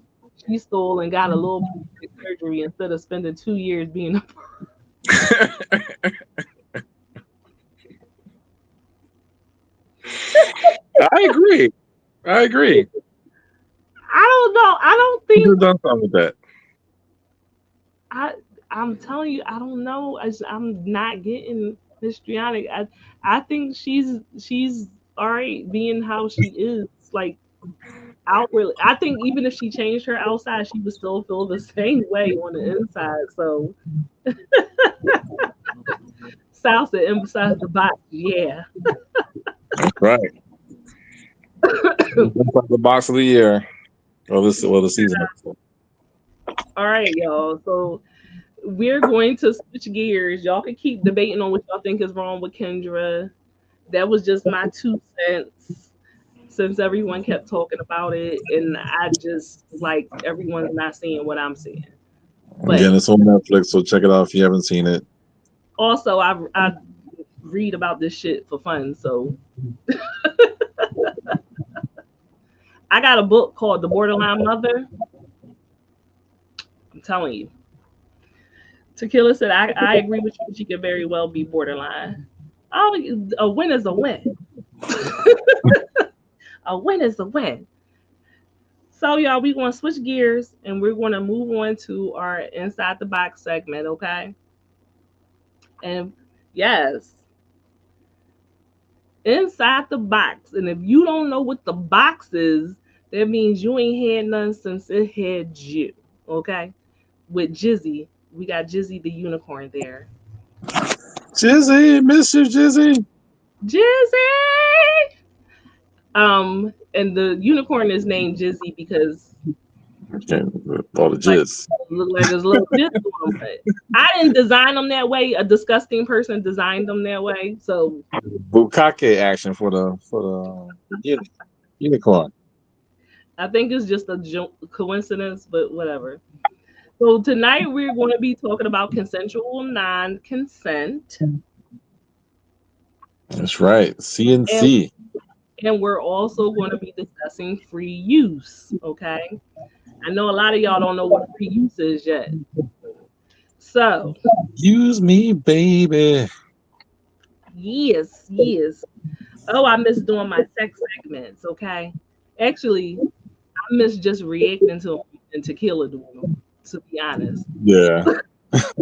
she stole and got a little plastic surgery instead of spending 2 years being a. I agree. I agree. I don't know. I don't You think have done something with that. I. I'm telling you, I don't know. I'm not getting histrionic. I think she's all right being how she is. Like outwardly, I think even if she changed her outside, she would still feel the same way on the inside. So salsa emphasize the box. Yeah. Right. That's the box of the year. The season. All right, y'all. So we're going to switch gears. Y'all can keep debating on what y'all think is wrong with Kendra. That was just my 2 cents since everyone kept talking about it. And I just like everyone's not seeing what I'm seeing. Again, But it's on Netflix, so check it out if you haven't seen it. also, I read about this shit for fun. So I got a book called The Borderline Mother. I'm telling you. Tequila said, I agree with you. She could very well be borderline. Oh, a win is a win. A win is a win. So, y'all, we're going to switch gears and we're going to move on to our Inside the Box segment, okay? And yes, Inside the Box. And if you don't know what the box is, that means you ain't had none since it had you, okay? With Jizzy, we got Jizzy the unicorn there. Jizzy, miss you, Jizzy. Jizzy! And the unicorn is named Jizzy because Okay, all the like jizz. look like there's a little jizz on them, but I didn't design them that way. A disgusting person designed them that way. So Bukake action for the unicorn. I think it's just a coincidence, but whatever. So tonight we're going to be talking about consensual non-consent, That's right. and CNC. and we're also going to be discussing free use. Okay, I know a lot of y'all don't know what free use is yet. So Use me, baby. yes, yes. Oh, I miss doing my sex segments. Okay, actually, I miss just reacting to them and tequila doing them. To be honest, Yeah.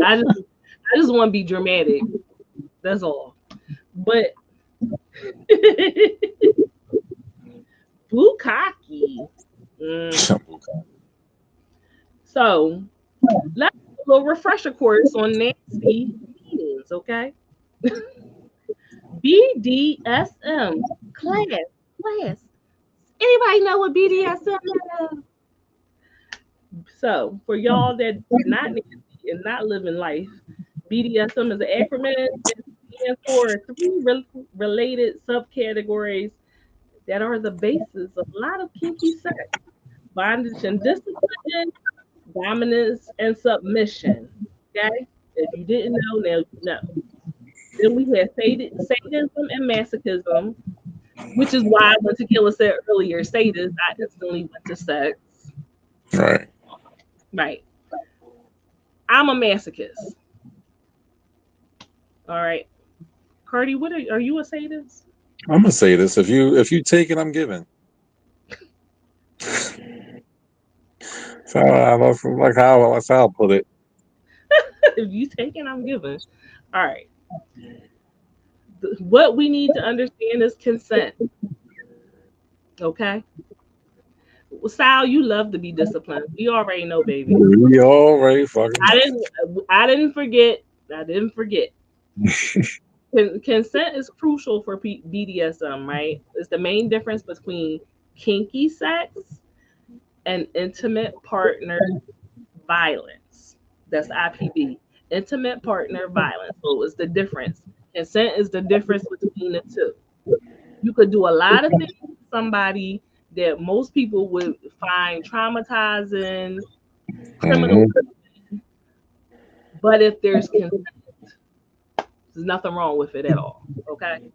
I just want to be dramatic. That's all. But bukkake. So let's do a little refresher course on nasty meanings. Okay, BDSM class. Anybody know what BDSM is? So, for y'all that are not Nancy and not living life, BDSM is an acronym. It stands for three related subcategories that are the basis of a lot of kinky sex: bondage and discipline, dominance and submission. Okay? If you didn't know, now you know. Then we have sadism and masochism, which is why when Tequila said earlier, sadist, I instantly went to sex. Right. Right. I'm a masochist. All right. Cardi, what are you a sadist? I'm gonna say this. If you take it, I'm giving. So I don't like that's how I'll put it. If you take it, I'm giving. All right. What we need to understand is consent. Okay. Sal, you love to be disciplined. We already know, baby. We already fucking. I didn't forget. I didn't forget. Consent is crucial for BDSM, right? It's the main difference between kinky sex and intimate partner violence. That's IPV. Intimate partner violence. So it's the difference. Consent is the difference between the two. You could do a lot of things to somebody that most people would find traumatizing, criminal, Mhm. but if there's consent, there's nothing wrong with it at all. Okay.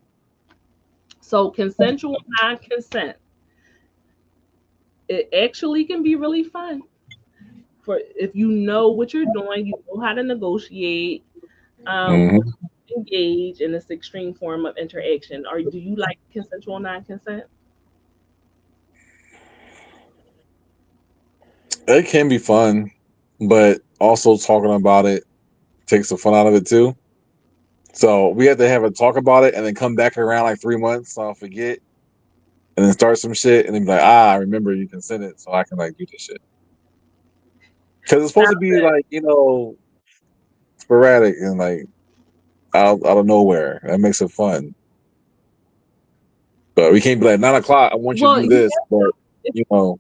So consensual non-consent, it actually can be really fun for if you know what you're doing, you know how to negotiate, um, Mhm. engage in this extreme form of interaction. Or do you like consensual non-consent? It can be fun, but also talking about it takes the fun out of it too. So we have to have a talk about it and then come back around like 3 months so I'll forget and then start some shit and then be like, I remember you consented so I can like do this shit. Because it's supposed Sounds to be good. like, sporadic and like out of nowhere. That makes it fun. But we can't be like 9 o'clock, I want you to Well, do this, but you know,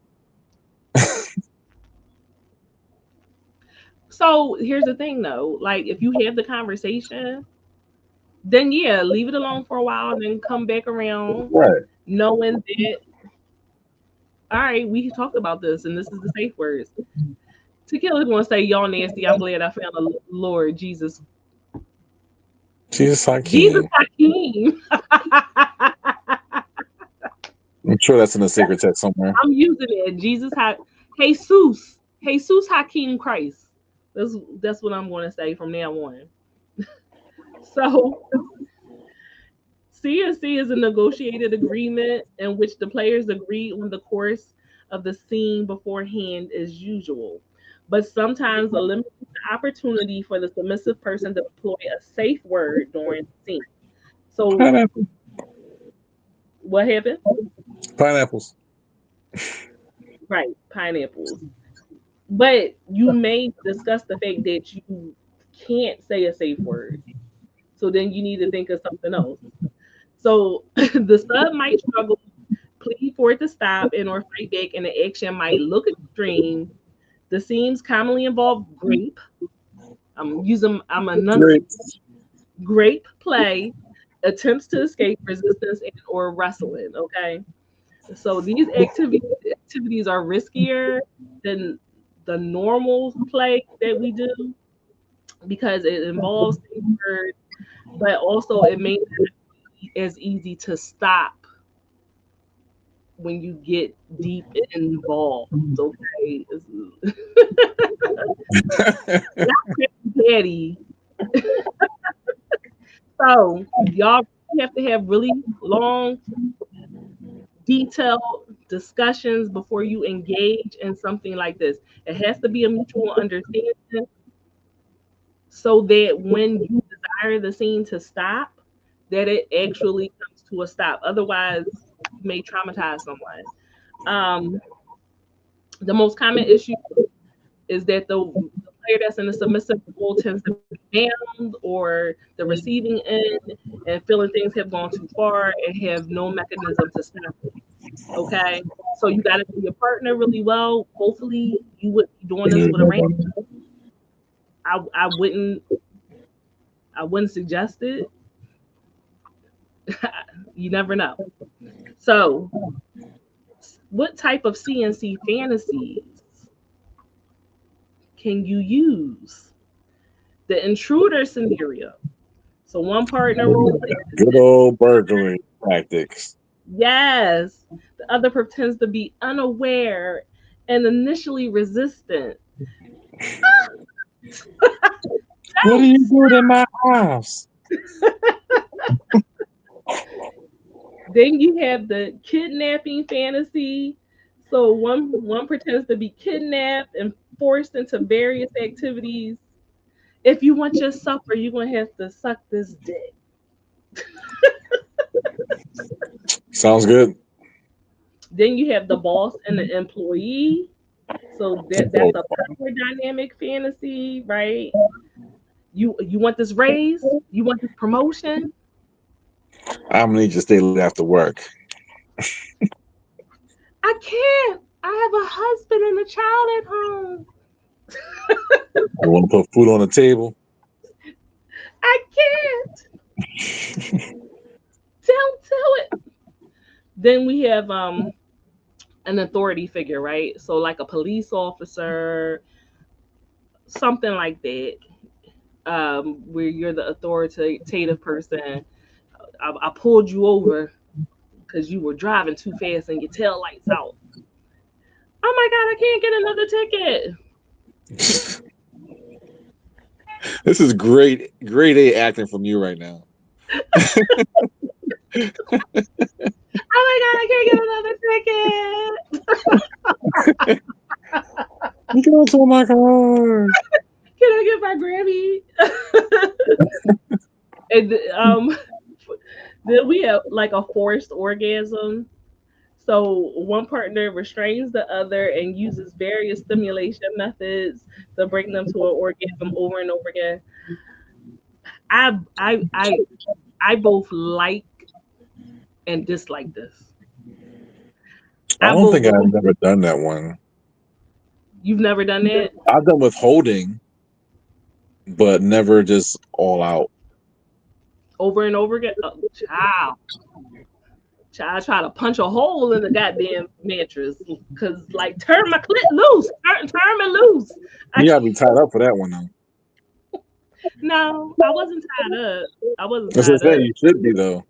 so here's the thing though, like if you have the conversation, then yeah, leave it alone for a while, then come back around right. knowing that all right, we talked about this and this is the safe words. Tequila's gonna say y'all nasty. I'm glad I found the Lord Jesus. Jesus Jesus Hakeem. Hakeem. I'm sure that's in the sacred text somewhere. I'm using it. Jesus. Jesus Hakeem Christ. That's what I'm gonna say from now on. So CNC is a negotiated agreement in which the players agree on the course of the scene beforehand as usual, but sometimes eliminates the opportunity for the submissive person to deploy a safe word during the scene. So Pineapple. what happened? Pineapples. Right, pineapples. But you may discuss the fact that you can't say a safe word. So then you need to think of something else. So the sub might struggle, plead for it to stop and or fight back, and the action might look extreme. The scenes commonly involve grape. I'm enunciating Great. grape play, attempts to escape resistance and or wrestling. Okay. So these activities are riskier than the normal play that we do because it involves safe words, but also it may not be as easy to stop when you get deep involved. Okay, daddy. So y'all have to have really long, detailed discussions before you engage in something like this. It has to be a mutual understanding so that when you desire the scene to stop, that it actually comes to a stop. Otherwise, you may traumatize someone. Um, the most common issue is that the player that's in the submissive role tends to be bound or the receiving end and feeling things have gone too far and have no mechanism to stop it. Okay. So you gotta know your partner really well. Hopefully you would be doing this with a range. I wouldn't suggest it. You never know. So what type of CNC fantasies can you use? The intruder scenario. So one partner role plays Good old burglary tactics. yes. The other pretends to be unaware and initially resistant. What are you doing in my house? Then you have the kidnapping fantasy. So one pretends to be kidnapped and forced into various activities. If you want your supper, you're gonna have to suck this dick. Sounds good. Then you have the boss and the employee. So that's a power dynamic fantasy, right? You want this raise? You want this promotion? I'm gonna need you to stay late after work. I can't. I have a husband and a child at home. I want to put food on the table. I can't. Don't do it. Then we have an authority figure, right? So like a police officer, something like that, where you're the authoritative person. I pulled you over because you were driving too fast and your tail lights out. Oh my god, I can't get another ticket. This is great A acting from you right now. Oh my god, I can't get another ticket. You can to my car. Can I get my Grammy? And then we have like a forced orgasm. So one partner restrains the other and uses various stimulation methods to bring them to an orgasm over and over again. I I I I both like and dislike this. I I don't both think I've never done that one. You've never done that? I've done withholding, but never just all out. Over and over again? Oh, child. Child try to punch a hole in the goddamn mattress. Cause like turn my clit loose. Turn me loose. You gotta be tied up for that one though. No, I wasn't tied up. I wasn't That's what I'm tied up. saying. You should be though.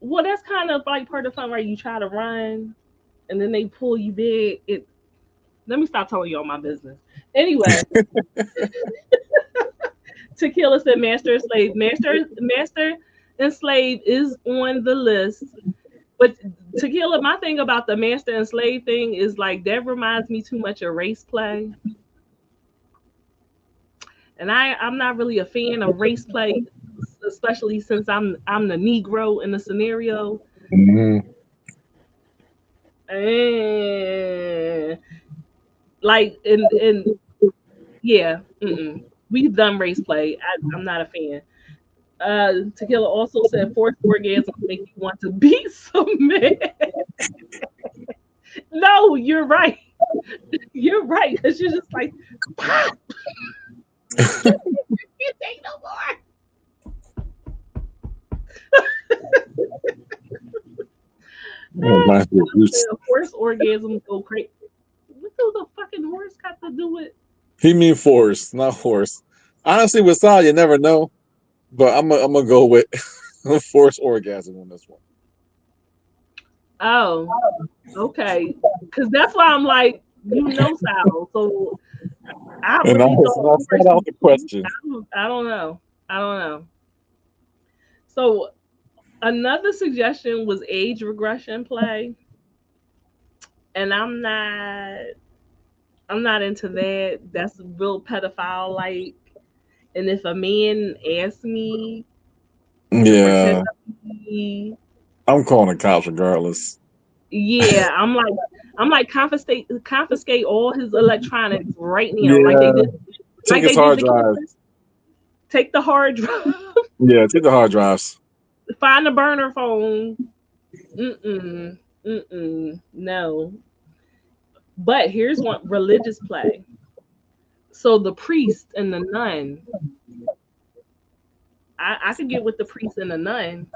Well, that's kind of like part of the fun where you try to run and then they pull you back. Let me stop telling you all my business. Anyway, Tequila said master and slave. Master and slave is on the list. But Tequila, my thing about the master and slave thing is like that reminds me too much of race play. And I'm not really a fan of race play, especially since I'm the Negro in the scenario. Mm-hmm. And like in yeah, we've done race play. I'm not a fan. Tequila also said forced orgasms make you want to beat some man. No, you're right. You're right. Because you're just like, pop. You take no more. Horse orgasms go crazy. What do the fucking horse got to do with? He mean force, not horse. Honestly, with style, you never know. But I'm gonna go with force orgasm on this one. Oh, okay. Because that's why I'm like, style. So I really thought out the question. I don't know. I don't know. So another suggestion was age regression play. And I'm not into that. That's real pedophile like. And if a man asks me to Yeah, pretend to be, I'm calling the cops regardless. yeah, I'm like confiscate all his electronics right now. Yeah. Like they did Take his hard drive. Take the hard drive. Yeah, take the hard drives. Find the burner phone. No. But here's one religious play. So the priest and the nun. I could get with the priest and the nun.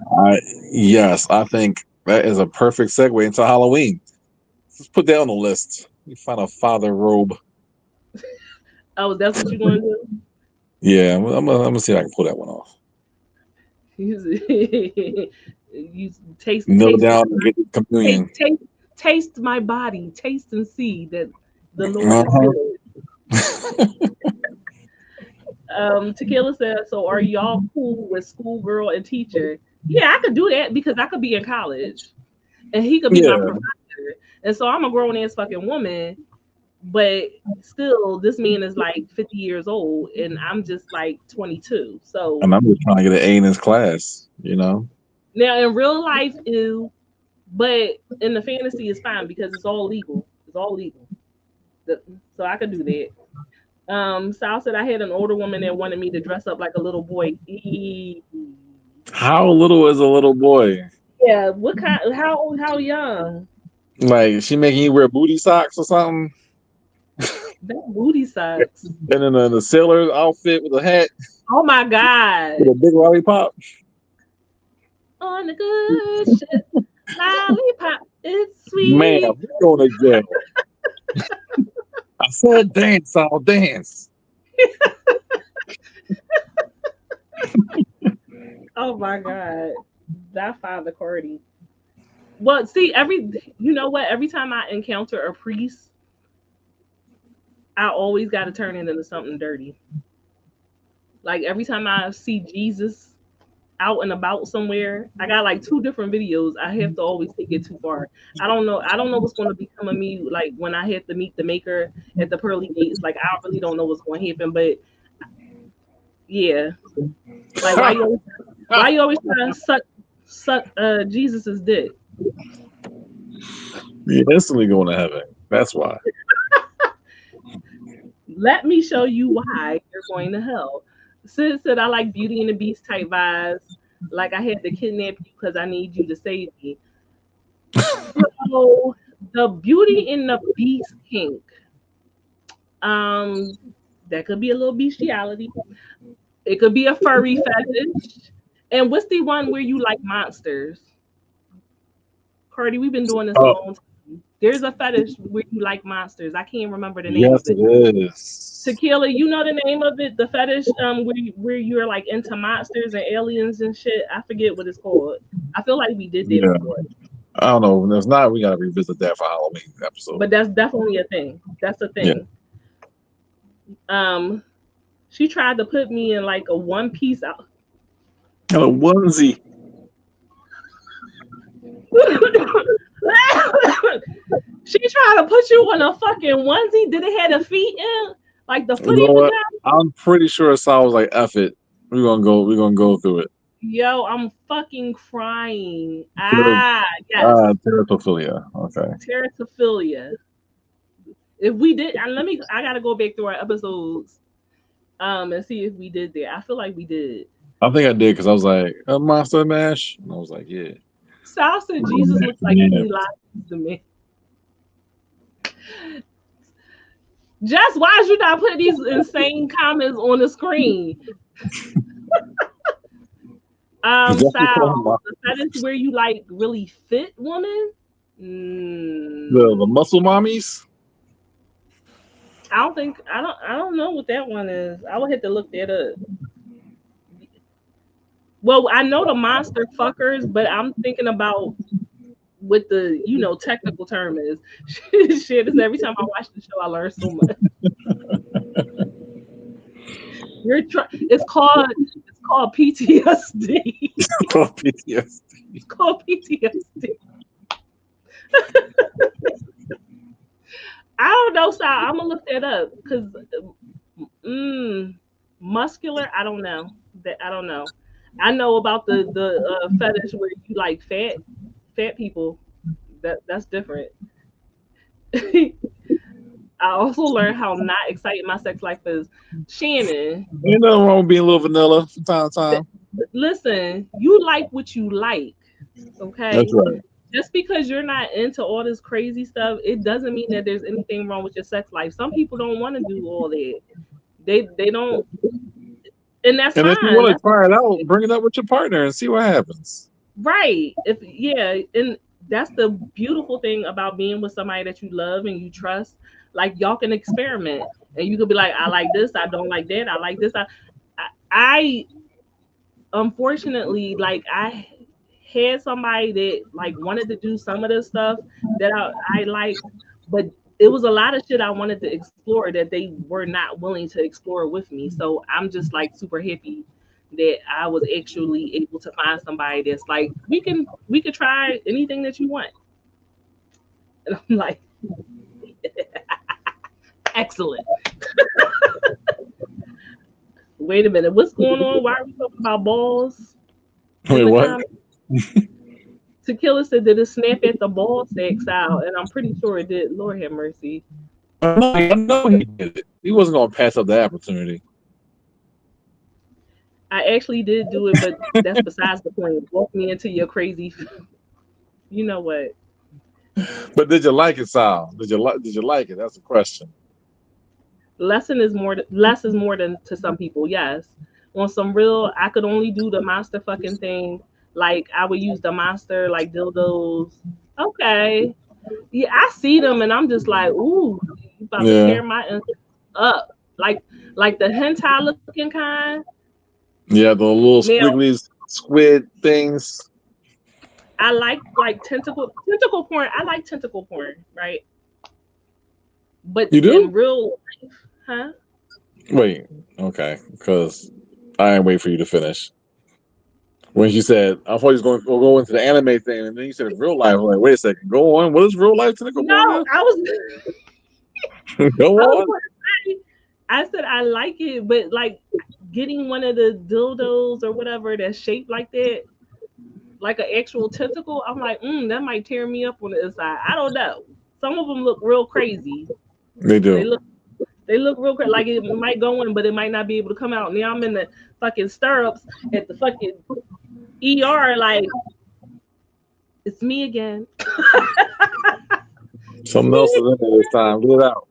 Yes, I think that is a perfect segue into Halloween. Let's put that on the list. You find a father robe. Oh, that's what you're gonna do? Yeah, I'm gonna see if I can pull that one off. You taste down and get the communion. Taste my body. Taste and see that the Lord is good. Tequila says, so are y'all cool with schoolgirl and teacher? Yeah, I could do that because I could be in college and he could be my professor. And so I'm a grown ass fucking woman, but still this man is like 50 years old and I'm just like 22. So and I'm just trying to get an A in his class, you know. Now in real life, But in the fantasy, it's fine because it's all legal. It's all legal. So I could do that. Sal said I had an older woman that wanted me to dress up like a little boy. How little is a little boy? Yeah, what kind? How old? How young? Like she making you wear booty socks or something? That booty socks. And then the sailor outfit with a hat Oh my god! with a big lollipop. On the good shit, lollipop, it's sweet. Man, we're going to jail. I said dance, I'll dance. Oh my god, that Father Cordy. Well, see, you know what? Every time I encounter a priest, I always got to turn it into something dirty. Like every time I see Jesus out and about somewhere, I got like 2 different videos. I have to always take it too far. I don't know. I don't know what's going to become of me. Like when I have to meet the Maker at the pearly gates. Like I really don't know what's going to happen. But yeah, like why you always trying to suck Jesus's dick? You're instantly going to heaven. That's why. Let me show you why you're going to hell. Sid said I like Beauty and the Beast type vibes. Like I had to kidnap you because I need you to save me. So the Beauty and the Beast kink. That could be a little bestiality. It could be a furry fetish. And what's the one where you like monsters? Cardi, we've been doing this a long time. There's a fetish where you like monsters. I can't remember the name of it. Yes, it is. Tequila, you know the name of it? The fetish where you're like into monsters and aliens and shit. I forget what it's called. I feel like we did that before. I don't know. If not, we gotta revisit that for Halloween episode. But that's definitely a thing. That's a thing. Yeah. She tried to put me in like a one piece out. A onesie. She tried to put you in a fucking onesie. Did it have the feet in? Like the footy? I'm pretty sure Sal was like, F it. We're gonna go through it. Yo, I'm fucking crying. Yes. Teratophilia. Okay. Teratophilia. If we did, I gotta go back through our episodes and see if we did that. I feel like we did. I think I did because I was like, a monster mash? And I was like, yeah. Sal said Jesus looks like he lies to me. Jess, why did you not put these insane comments on the screen? Sal, the fetish where you like really fit woman? The muscle mommies? I don't know what that one is. I would have to look that up. Well, I know the monster fuckers, but I'm thinking about what the technical term is. Shit, is every time I watch the show, I learn so much. It's called PTSD. It's called PTSD. It's called PTSD. I don't know, Sal. I'm gonna look that up because muscular. I don't know. I don't know. I know about the fetish where you like fat people. That's different. I also learned how not excited my sex life is. Shannon, ain't nothing wrong with being a little vanilla from time to time. Listen, you like what you like, okay? That's right. Just because you're not into all this crazy stuff, it doesn't mean that there's anything wrong with your sex life. Some people don't want to do all that. They don't, and that's fine. And if you want to try it out, bring it up with your partner and see what happens. Right. And that's the beautiful thing about being with somebody that you love and you trust. Like y'all can experiment, and you could be like, I like this, I don't like that, I like this. I unfortunately, like I had somebody that like wanted to do some of this stuff that I liked, but it was a lot of shit I wanted to explore that they were not willing to explore with me. So I'm just like super happy that I was actually able to find somebody that's like, we could try anything that you want. And I'm like, excellent. Wait a minute, what's going on? Why are we talking about balls? Wait, what? Tequila said, did it snap at the ball sack style? And I'm pretty sure it did. Lord have mercy. I know he did it. He wasn't gonna pass up the opportunity. I actually did do it, but that's besides the point. Walk me into your crazy. You know what? But did you like it, Sal? Did you like it? That's the question. Less is more than to some people. Yes, on some real, I could only do the monster fucking thing. Like I would use the monster like dildos. Okay, yeah, I see them and I'm just like, ooh, you about to Yeah. tear my up. Like the hentai looking kind. Yeah, the little Now squiggly squid things. I like tentacle porn. I like tentacle porn, right? But You do? in real life, huh? Wait, okay, because I ain't wait for you to finish. When you said, I thought you was going to go into the anime thing, and then you said real life. I'm like, wait a second, go on. What is real life tentacle No, porn again? I was Go I was on. going to say, I said I like it, but like getting one of the dildos or whatever that's shaped like that, like an actual tentacle, I'm like, that might tear me up on the inside. I don't know. Some of them look real crazy. They They do. look they look real crazy. Like it might go in, but it might not be able to come out. Now I'm in the fucking stirrups at the fucking ER. Like it's me again. It's Something else is me. in there this time. Get it out.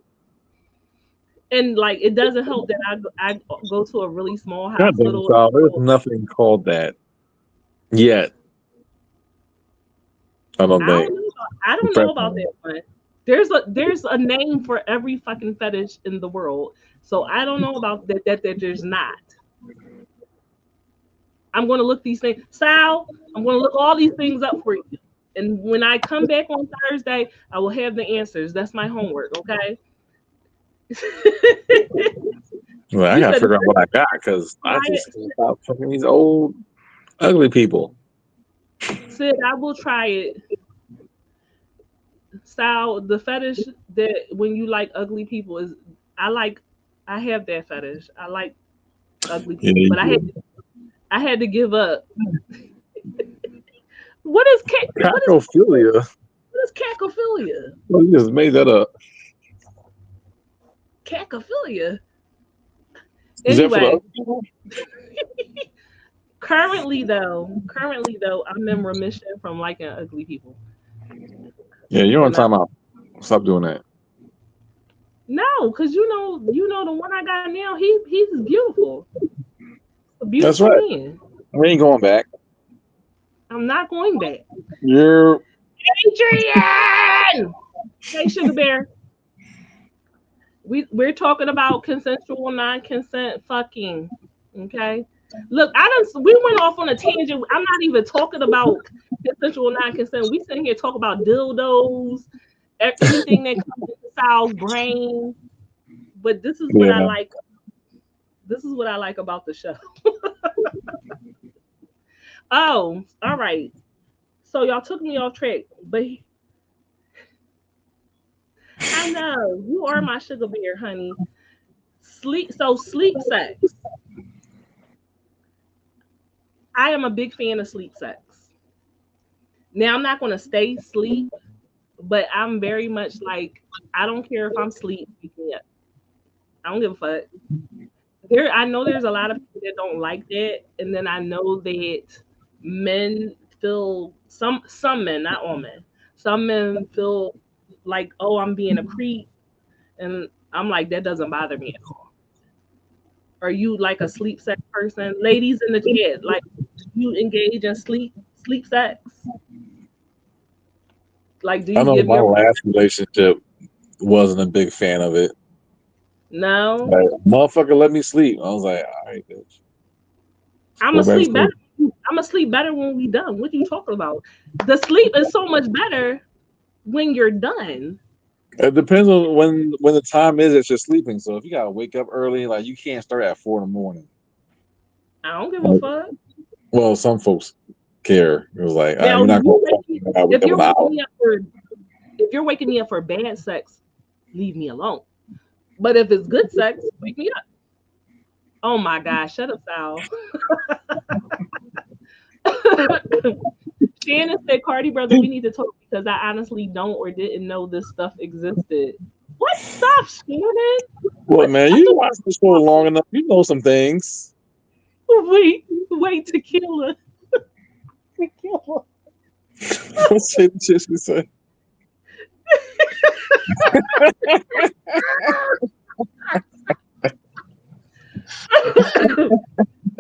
And like it doesn't help that I go to a really small God damn it, hospital. Sal. There's nothing called that yet. I don't think. I don't know about Professionally. that one. There's a name for every fucking fetish in the world. So I don't know about that there's not. I'm gonna look these things. Sal, I'm gonna look all these things up for you. And when I come back on Thursday, I will have the answers. That's my homework, okay? Well, I You gotta said figure out what I got because I just can't stop fucking these old ugly people. Sid, I will try it. Sal, the fetish that when you like ugly people is I like I have that fetish. I like ugly Yeah, people, you but do. I had to give up. What is Cacophilia. what is cacophilia? Well, you just made that up. Cacophilia. Is that for the Anyway, other people? currently though, I'm in remission from liking ugly people. Yeah, you're on And timeout. Stop doing that. no, because you know the one I got now, he's beautiful. A That's beautiful right. man. We ain't going back. I'm not going back. You're Adrian! Hey, Sugar Bear. We're talking about consensual non-consent fucking. Okay. Look, we went off on a tangent. I'm not even talking about consensual non-consent. We sitting here talking about dildos, anything that comes into Sal's brain. But this is what I yeah. like. This is what I like about the show. Oh, all right. So y'all took me off track, but I know you are my sugar bear, honey. Sleep sex. I am a big fan of sleep sex. Now I'm not gonna stay sleep, but I'm very much like I don't care if I'm asleep. Wake me up. I don't give a fuck. I know there's a lot of people that don't like that, and then I know that men feel some men, not all men. Some men feel like, oh, I'm being a creep, and I'm like that doesn't bother me at all. Are you like a sleep sex person? Ladies in the chat, like you engage in sleep sex? Like do I you know give my your last relationship wasn't a big fan of it. no? Like, motherfucker, let me sleep. I was like, all right, bitch. I'm Go back to asleep better. sleep. I'm asleep better when we done. What are you talking about? The sleep is so much better when you're done. It depends on when the time is that you're sleeping. So if you gotta wake up early, like you can't start at 4 in the morning. I don't give a Like, fuck. well, some folks care. It was like, Now you're not gonna if wake up you're an waking hour. me up for if you're waking me up for bad sex, leave me alone. But if it's good sex, wake me up. Oh my gosh, shut up, Sal. Shannon said, Cardi brother, we need to talk because I honestly don't or didn't know this stuff existed. What stuff, Shannon? What, man? You watch the show long enough. You know some things. Wait, tequila. Tequila. What's it she said?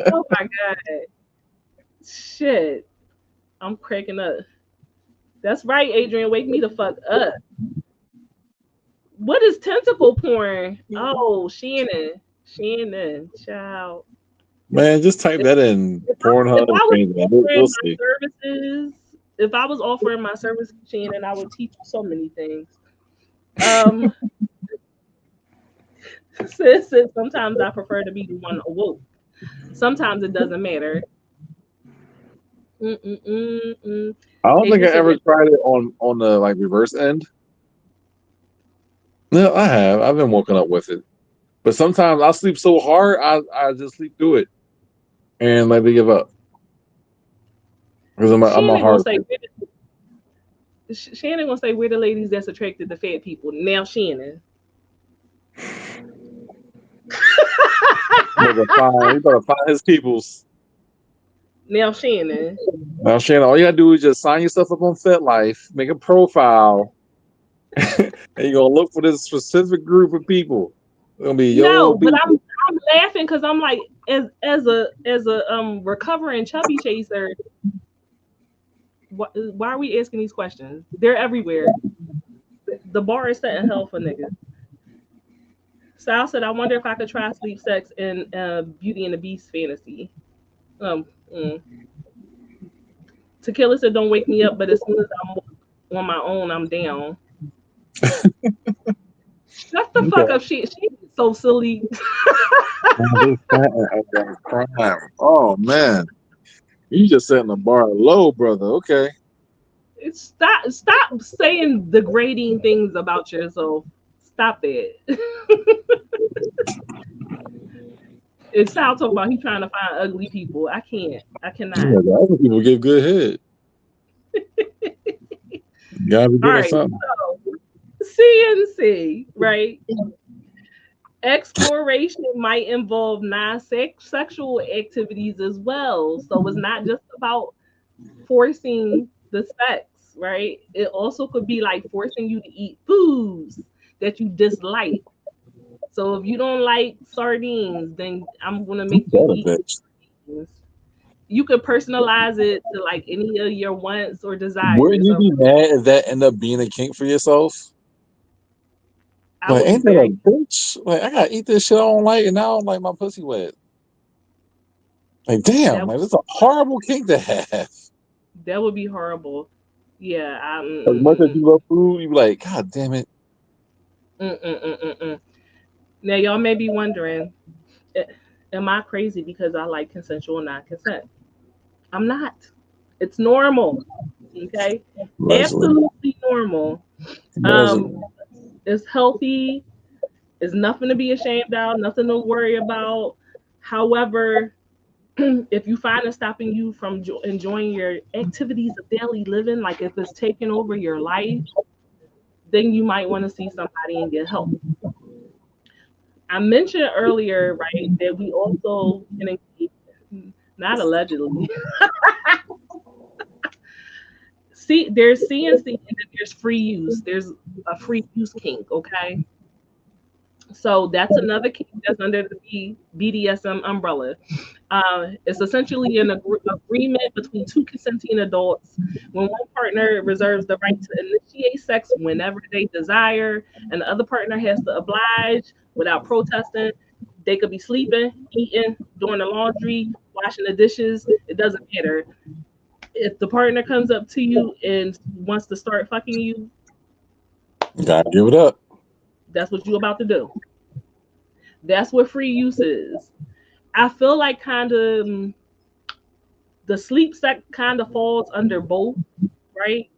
Oh my god. Shit. I'm cracking up. That's right, Adrian. Wake me the fuck up. What is tentacle porn? Oh, Shannon. Child. Man, just type that in Pornhub. If I was offering my services, Shannon, I would teach you so many things. Sis, sometimes I prefer to be the one awoke. Sometimes it doesn't matter. I don't think I ever tried it on the like reverse end. No, I have. I've been woken up with it, but sometimes I sleep so hard, I just sleep through it and let me give up because I'm a hard. Shannon gonna say we're the ladies that's attracted to fat people. Now, Shannon. You better find his peoples. Now, Shannon, all you gotta do is just sign yourself up on FetLife, make a profile, and you're gonna look for this specific group of people. It's gonna be but I'm laughing because I'm like, as a recovering chubby chaser, why are we asking these questions? They're everywhere. The bar is set in hell for niggas. Sal said, I wonder if I could try sleep sex in Beauty and the Beast fantasy. Tequila said, don't wake me up, but as soon as I'm on my own, I'm down. Shut the fuck up. She's so silly. Oh, man. You just setting the bar low, brother. Okay. Stop saying degrading things about yourself. Stop that. It's Sal talking about he's trying to find ugly people. I cannot. Yeah, other people give good head. You gotta be good at something. So, CNC, right? Exploration might involve non-sexual activities as well. So it's not just about forcing the sex, right? It also could be like forcing you to eat foods that you dislike. So if you don't like sardines, then I'm gonna make you eat sardines. You could personalize it to like any of your wants or desires. Wouldn't you be mad if that end up being a kink for yourself? Like, ain't that a bitch? Like, I gotta eat this shit I don't like, and now I'm like my pussy wet. Like, damn, like it's a horrible kink to have. That would be horrible. Yeah. As much as you love food, you be like, God damn it. Now, y'all may be wondering, am I crazy because I like consensual non-consent? I'm not. It's normal. Okay? Absolutely normal. It's healthy. It's nothing to be ashamed of, nothing to worry about. However, if you find it stopping you from enjoying your activities of daily living, like if it's taking over your life, then you might want to see somebody and get help. I mentioned earlier, right, that we also can engage, not allegedly. See, there's CNC and then there's free use. There's a free use kink, okay? So that's another kink that's under the BDSM umbrella. It's essentially an agreement between two consenting adults when one partner reserves the right to initiate sex whenever they desire, and the other partner has to oblige without protesting. They could be sleeping, eating, doing the laundry, washing the dishes. It doesn't matter. If the partner comes up to you and wants to start fucking you, you gotta give it up. That's what you're about to do. That's what free use is. I feel like kind of the sleep sex kind of falls under both, right?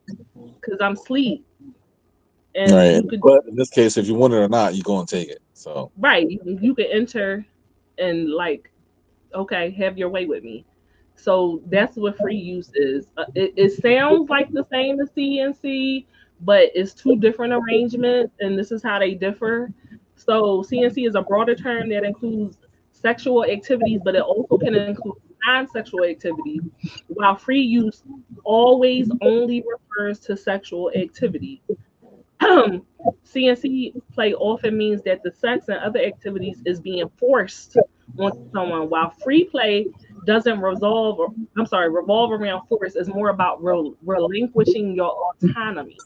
Because I'm sleep. And right. But in this case, if you want it or not, you're going to take it. So right, you can enter and like, okay, have your way with me. So that's what free use is. It sounds like the same as CNC, but it's two different arrangements, and this is how they differ. So CNC is a broader term that includes sexual activities, but it also can include non-sexual activities, while free use always only refers to sexual activities. CNC play often means that the sex and other activities is being forced on someone, while free play doesn't revolve around force. It's more about relinquishing your autonomy.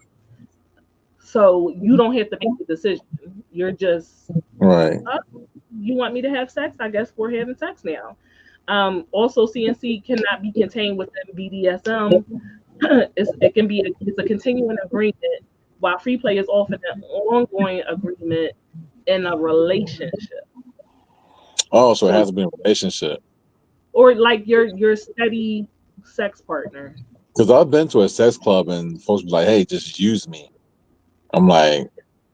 So you don't have to make the decision. You're just, Right. oh, you want me to have sex? I guess we're having sex now. Also, CNC cannot be contained within BDSM. It can be it's a continuing agreement, while free play is often an ongoing agreement in a relationship. Oh, so it So, has to be a relationship. or like your steady sex partner. Because I've been to a sex club and folks be like, "Hey, just use me." I'm like,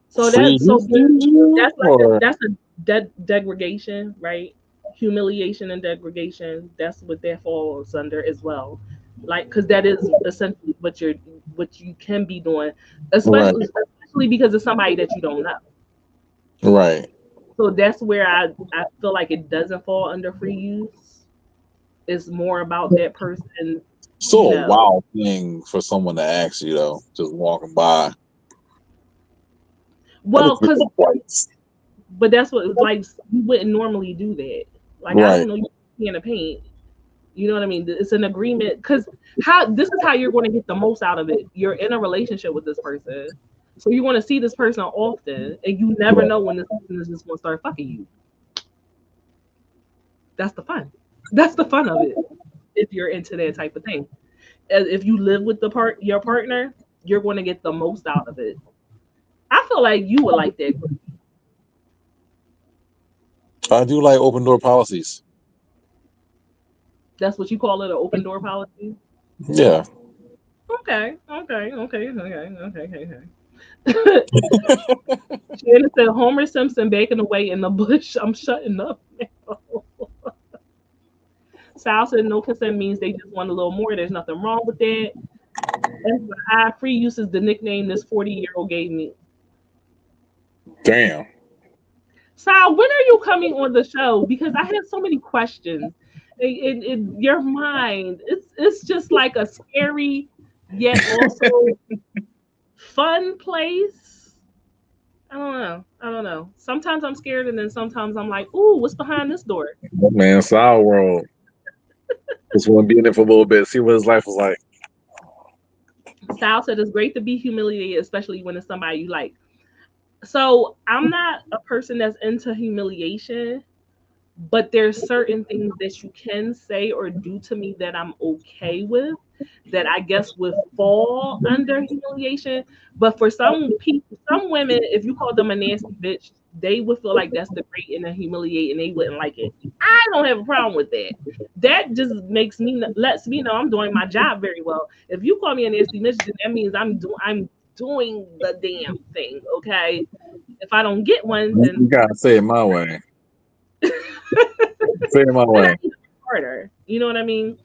So "Free that's so use you?" that's like Or that's a degradation, right? Humiliation and degradation. That's what that falls under as well. Like, because that is essentially what you can be doing, right, especially because it's somebody that you don't know. right. So that's where I feel like it doesn't fall under free use. It's more about that person, you So a know. wild thing for someone to ask you though, just walking by. I Well, just because whites. but that's what like you wouldn't normally do that. Like I Right, don't know you can paint. You know what I mean? It's an agreement because how this is how you're going to get the most out of it. You're in a relationship with this person, so you want to see this person often, and you never right. know when this person is just going to start fucking you. That's the fun. That's the fun of it. If you're into that type of thing, if you live with your partner, you're going to get the most out of it. I feel like you would like that. I do like open door policies. That's what you call it, an open door policy. Yeah. Okay. Shannon said Homer Simpson baking away in the bush. I'm shutting up now. Sal said no consent means they just want a little more. There's nothing wrong with that. And I free use is the nickname this 40-year-old gave me. Damn. Sal, when are you coming on the show? Because I have so many questions. In your mind, it's just like a scary yet also fun place. I don't know. Sometimes I'm scared, and then sometimes I'm like, "Ooh, what's behind this door?" Man, Sour World. Just want to be in it for a little bit, see what his life was like. Sal said it's great to be humiliated, especially when it's somebody you like. So I'm not a person that's into humiliation, but there's certain things that you can say or do to me that I'm okay with, that I guess would fall under humiliation. But for some people, some women, if you call them a nasty bitch, they would feel like that's degrading and humiliating. They wouldn't like it. I don't have a problem with that. That just lets me know I'm doing my job very well. If you call me a nasty bitch, then that means I'm doing the damn thing. Okay. If I don't get one, then You gotta say it my way. Say it my then I way. need to work harder. You know what I mean?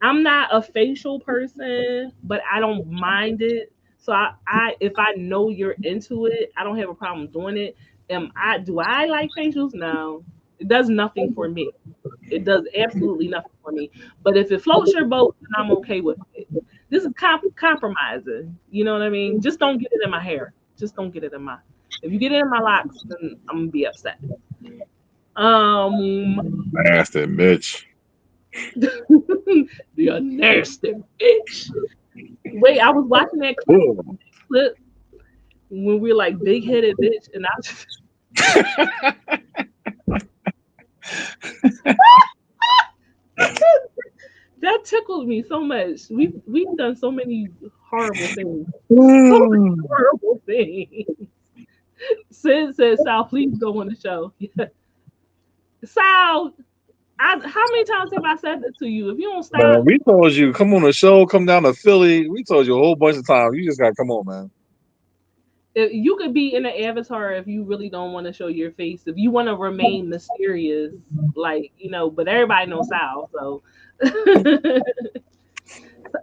I'm not a facial person, but I don't mind it. So I if I know you're into it, I don't have a problem doing it. Do I like facials? No. It does nothing for me. It does absolutely nothing for me. But if it floats your boat, then I'm okay with it. This is compromising. You know what I mean? Just don't get it in my hair. Just don't get it in my. If you get it in my locks, then I'm gonna be upset. Um, Nasty bitch. the nasty bitch. Wait, I was watching that Ooh. clip when we were like big headed bitch, and that tickled me so much. We've done so many horrible things, so many horrible things. Sid says, "Sal, please go on the show." Yeah. Sal, how many times have I said that to you? If you don't Man, stop, we told you come on the show, come down to Philly. We told you a whole bunch of times. You just gotta come on, man. You could be in an avatar if you really don't want to show your face. If you want to remain mysterious, like but everybody knows Sal. So,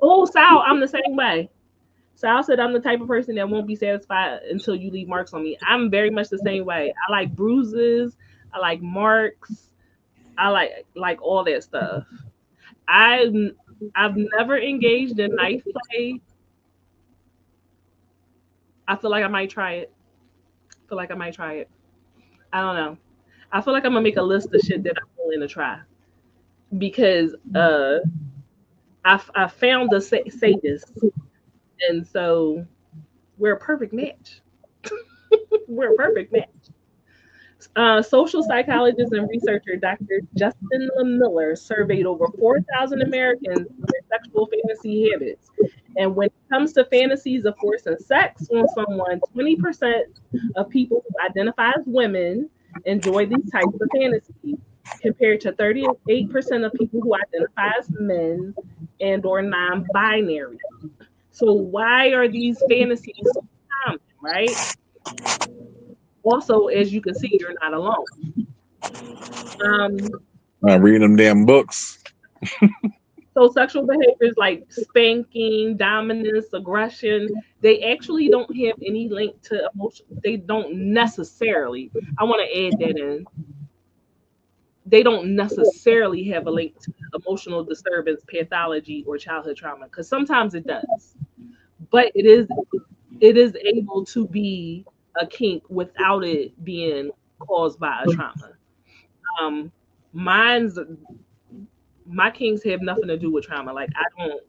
oh, Sal, I'm the same way. Sal said I'm the type of person that won't be satisfied until you leave marks on me. I'm very much the same way. I like bruises. I like marks. I like all that stuff. I I've never engaged in knife play. I feel like I might try it. I feel like I might try it. I don't know. I feel like I'm gonna make a list of shit that I'm willing to try because I found a sadist, and so we're a perfect match. We're a perfect match. Social psychologist and researcher Dr. Justin Miller surveyed over 4,000 Americans on their sexual fantasy habits. And when it comes to fantasies of forcing sex on someone, 20% of people who identify as women enjoy these types of fantasies, compared to 38% of people who identify as men and or non-binary. So why are these fantasies so common, right? Also, as you can see, you're not alone. I'm reading them damn books. So sexual behaviors like spanking, dominance, aggression, they actually don't have any link to emotion. They don't necessarily. I want to add that in. They don't necessarily have a link to emotional disturbance, pathology, or childhood trauma. Because sometimes it does, but it is able to be a kink without it being caused by a trauma. Um, mine's my kinks have nothing to do with trauma. Like I don't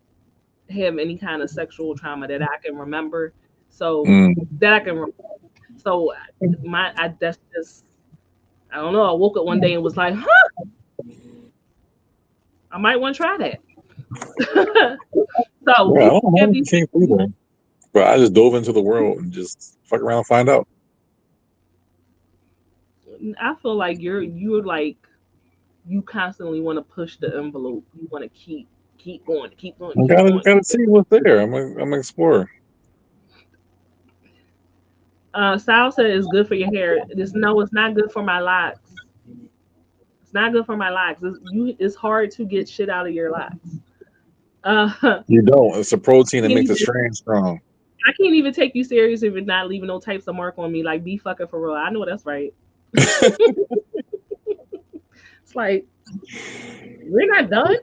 have any kind of sexual trauma that I can remember. So Mm. that I can remember. So that's just I don't know. I woke up one day and was like, huh, I might want to try that. So Yeah, I people don't have have these. any either. But I just dove into the world and just fuck around and find out. I feel like you're like you constantly want to push the envelope. You want to keep going, keep going, I keep gotta going. gotta see what's there. I'm an explorer. Sal said it's good for your hair. This no, it's not good for my locks. It's not good for my locks. It's hard to get shit out of your locks. Uh, You don't. It's a protein that can't makes the even, strand strong. I can't even take you serious if you're not leaving no types of mark on me. Like, be fucking for real. I know that's right. It's like we're not done.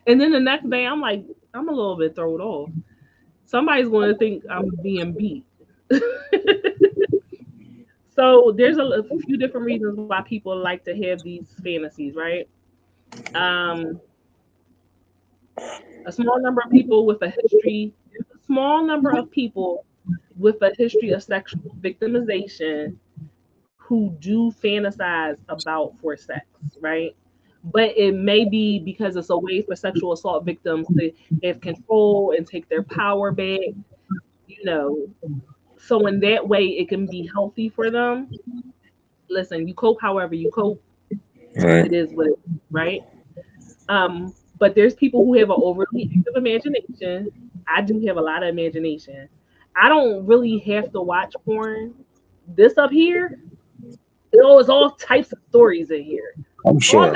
And then the next day, I'm like, I'm a little bit thrown off. Somebody's going to think I'm being beat. So there's a few different reasons why people like to have these fantasies, right? Um, a small number of people with a history, there's a small number of people with a history of sexual victimization who do fantasize about for sex, right? But it may be because it's a way for sexual assault victims to have control and take their power back, you know. So in that way, it can be healthy for them. Listen, you cope however you cope. Right. It is what it is, right? But there's people who have an overly active imagination. I do have a lot of imagination. I don't really have to watch porn. This up here, it's all types of stories in here. I'm All I, sure.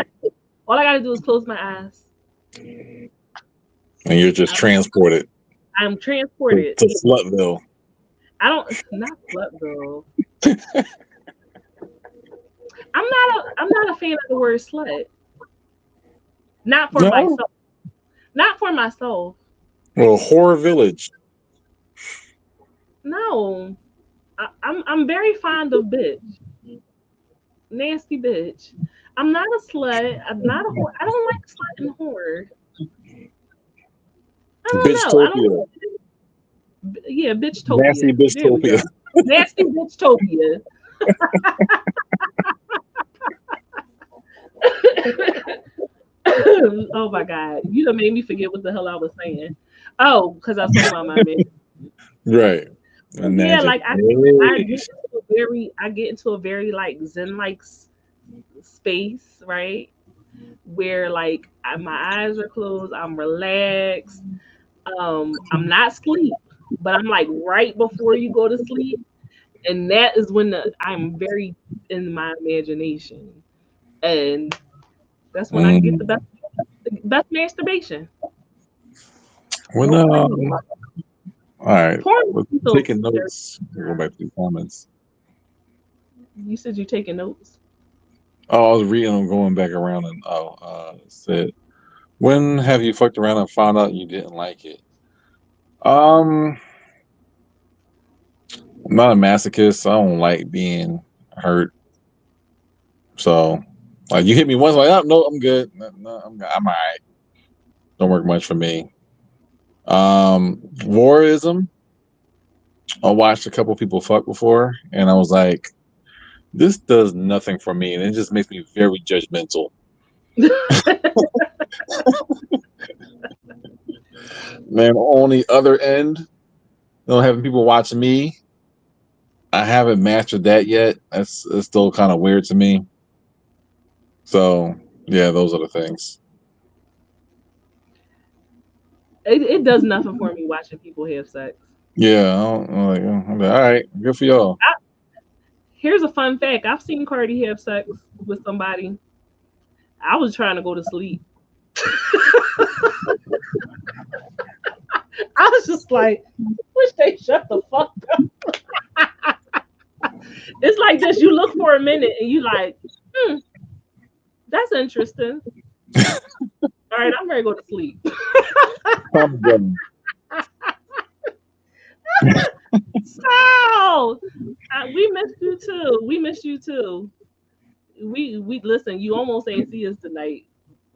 all I gotta do is close my eyes. And you're just I'm, transported I'm transported. to Slutville. I don't not slut girl. I'm not a fan of the word slut. Not for No. myself. Not for myself. Well, horror village. No. I'm very fond of bitch. Nasty bitch. I'm not a slut. I'm not a whore. I don't like slut and whore. I don't know. I Bitchtopia. don't. Yeah, Nasty bitchtopia. There we bitchtopia. go. Nasty bitchtopia. Oh my god, you done made me forget what the hell I was saying. Oh, because I was talking about my man. Right. Yeah, Imagine. like I get into a very like zen like space, right? Where my eyes are closed, I'm relaxed. I'm not asleep. but I'm like right before you go to sleep, and that is when I'm very in my imagination, and that's when I can get the best masturbation. When No all porn. right, Porn we're people. taking notes. Go back to the comments. You said you taking notes. Oh, I was reading. I'm going back around and it said, when have you fucked around and found out you didn't like it? I'm not a masochist. So I don't like being hurt. So, like, you hit me once, like, oh, no, I'm good. No, I'm all right. Don't work much for me. Voyeurism. I watched a couple people fuck before, and I was like, this does nothing for me, and it just makes me very judgmental. Man, on the other end, having people watch me, I haven't mastered that yet. It's still kind of weird to me. So, yeah, those are the things. It does nothing for me watching people have sex. Yeah, I'm like, all right, good for y'all. Here's a fun fact: I've seen Cardi have sex with somebody. I was trying to go to sleep. I was just like, wish they shut the fuck up. It's like this: you look for a minute and you like, that's interesting. All right, I'm ready to go to sleep. I'm done. So, we missed you too. We missed you too. We listen. You almost ain't see us tonight.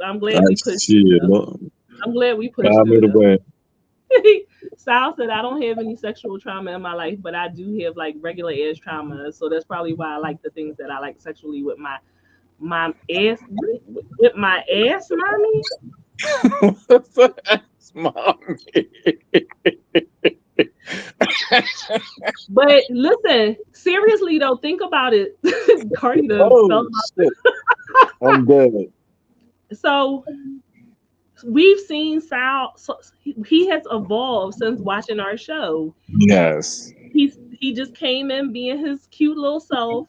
I'm glad we pushed. I'm glad we pushed through this. Sal said, I don't have any sexual trauma in my life, but I do have like regular ass trauma. So that's probably why I like the things that I like sexually with my ass, with my ass, mommy. Mommy. But listen, seriously though, think about it. Cardi shit. I'm dead. So we've seen Sal. So he has evolved since watching our show. Yes. He just came in being his cute little self,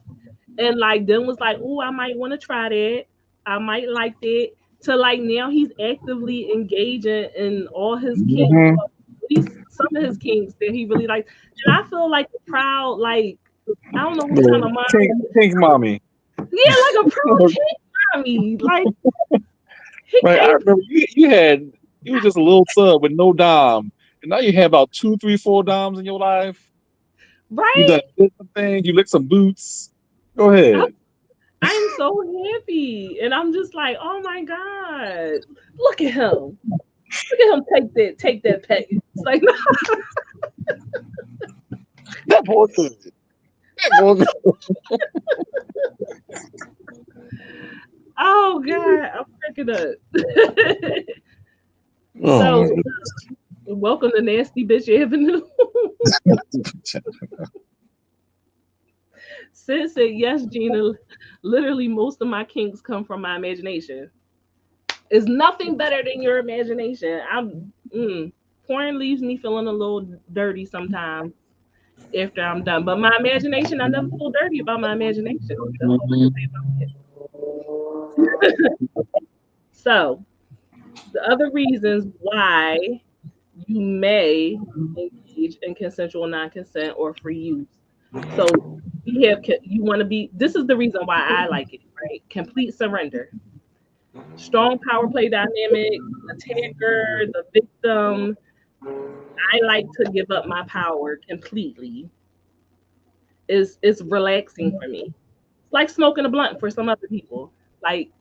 and like then was like, oh, I might want to try that. I might like that. To like now he's actively engaging in all his kinks, at least some of his kinks that he really likes. And I feel like a proud, like I don't know what kind of mom. Kink mommy. Yeah, like a proud kink mommy. Like Right, I remember you were just a little sub with no dom, and now you have about 2, 3, 4 doms in your life. Right? You done did some things. You licked some boots. Go ahead. I'm so happy, and I'm just like, oh my god, look at him. Look at him take that pet. It's like That boy good. oh god, I'm freaking up. Oh, So welcome to Nasty Bitch Avenue. Sid said, yes, Gina. Literally, most of my kinks come from my imagination. It's nothing better than your imagination. Porn leaves me feeling a little dirty sometimes after I'm done. But my imagination, I never feel dirty about my imagination. That's all I can say about it. So, the other reasons why you may engage in consensual non-consent or free use. So you want to be, this is the reason why I like it, right? Complete surrender. Strong power play dynamic, attacker, the victim. I like to give up my power completely. It's relaxing for me. It's like smoking a blunt for some other people. Like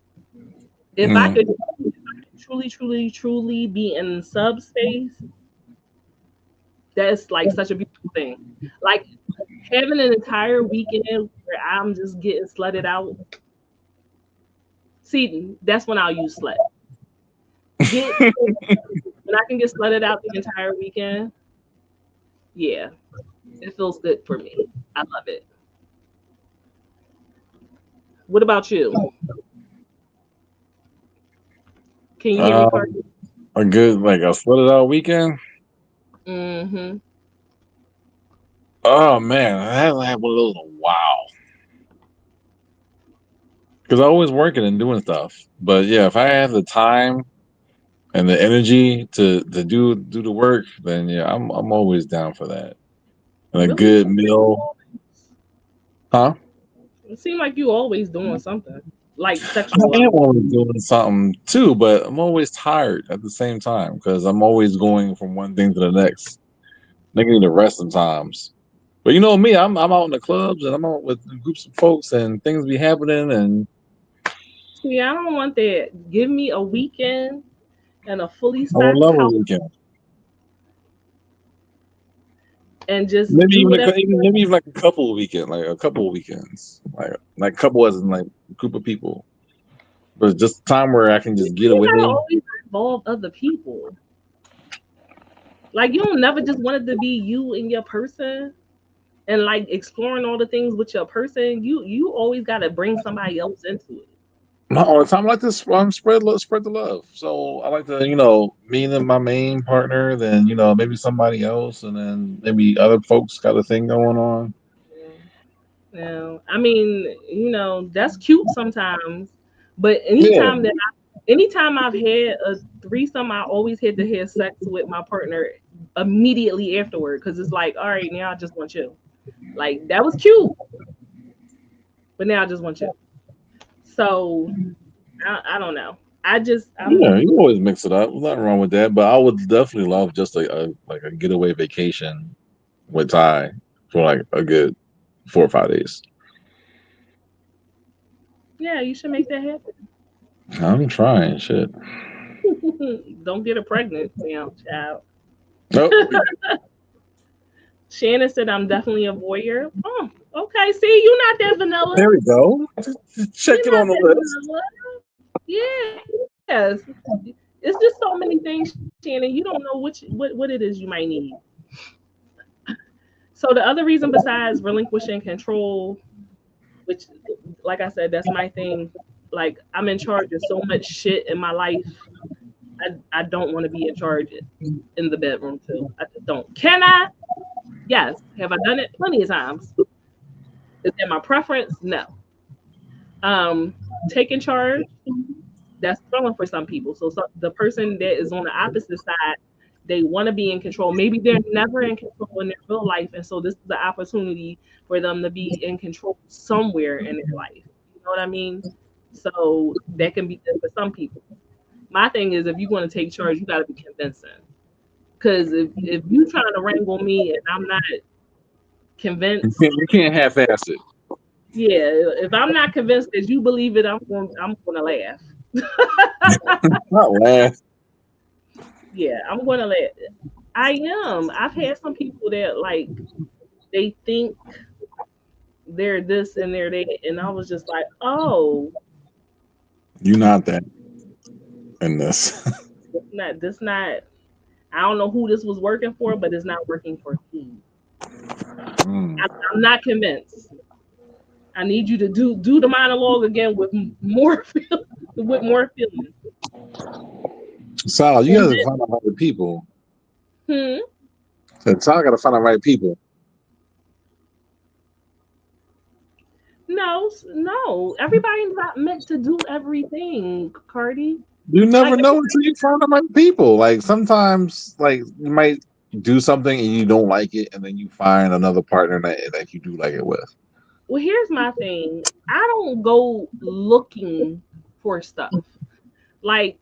if I could truly be in subspace, that's like such a beautiful thing. Like having an entire weekend where I'm just getting slutted out. See, that's when I'll use slut. When I can get slutted out the entire weekend, yeah, it feels good for me. I love it. What about you? Can you hear me, Carter? a good, like, a split it out weekend. Mm-hmm. Oh man, I haven't had one of those in a while. Because I'm always working and doing stuff. But yeah, if I have the time and the energy to do the work, then yeah, I'm always down for that. And a Really? good meal, huh? It seems like you always doing something like I am sexual. always doing something too, but I'm always tired at the same time because I'm always going from one thing to the next. I need to rest sometimes. But you know me, I'm out in the clubs and I'm out with groups of folks and things be happening and See, I don't want that. Give me a weekend and a fully I would stocked love a house weekend. and just Maybe do even whatever. maybe even like a couple of weekends, like a couple of weekends, like couple as in like a group of people, but just time where I can just get You gotta away. always involve other people. Like you don't never just want it to be you and your person and like exploring all the things with your person. You always gotta bring somebody else into it. Not all the time. I like to spread the love. So I like to me and my main partner, then maybe somebody else, and then maybe other folks got a thing going on. Yeah. Yeah. I mean, that's cute sometimes, but Yeah, anytime I've had a threesome, I always had to have sex with my partner immediately afterward because it's like, all right, now I just want you. Like that was cute, but now I just want you. So I don't know. yeah. I'm You always mix it up. There's nothing wrong with that. But I would definitely love just like a getaway vacation with Ty for like a good 4 or 5 days. yeah. You should make that happen. I'm trying. Shit. Don't get her pregnant, child. Nope. Shannon said I'm definitely a voyeur. Oh, okay. See, you're not that vanilla. There we go. Just check You're it on not the that list. vanilla. Yes. It's just so many things, Shannon. You don't know what it is you might need. So the other reason besides relinquishing control, which like I said, that's my thing. Like I'm in charge of so much shit in my life. I don't want to be in charge in the bedroom too. I just don't. Can I? Yes. Have I done it? Plenty of times. Is that my preference? No. Taking charge, that's throwing for some people. So the person that is on the opposite side, they want to be in control. Maybe they're never in control in their real life, and so this is the opportunity for them to be in control somewhere in their life. You know what I mean? So that can be good for some people. My thing is, if you're going to take charge, you got to be convincing. Because if you trying to wrangle me and I'm not convinced, You can't half-ass it. yeah, if I'm not convinced that you believe it, I'm going to laugh. Not laugh. Yeah, I'm going to laugh. I am. I've had some people that like they think they're this and they're that, and I was just like, oh, You not that in this. this not. I don't know who this was working for, but it's not working for me. Mm. I'm not convinced. I need you to do the monologue again with more with more feeling. Sal, you And gotta find out right people. then, So Sal gotta find out right people. no, no, everybody's not meant to do everything, Cardi. You Like never know until you find the right people. Like sometimes, like you might do something and you don't like it, and then you find another partner that you do like it with. well, here's my thing. I don't go looking for stuff. Like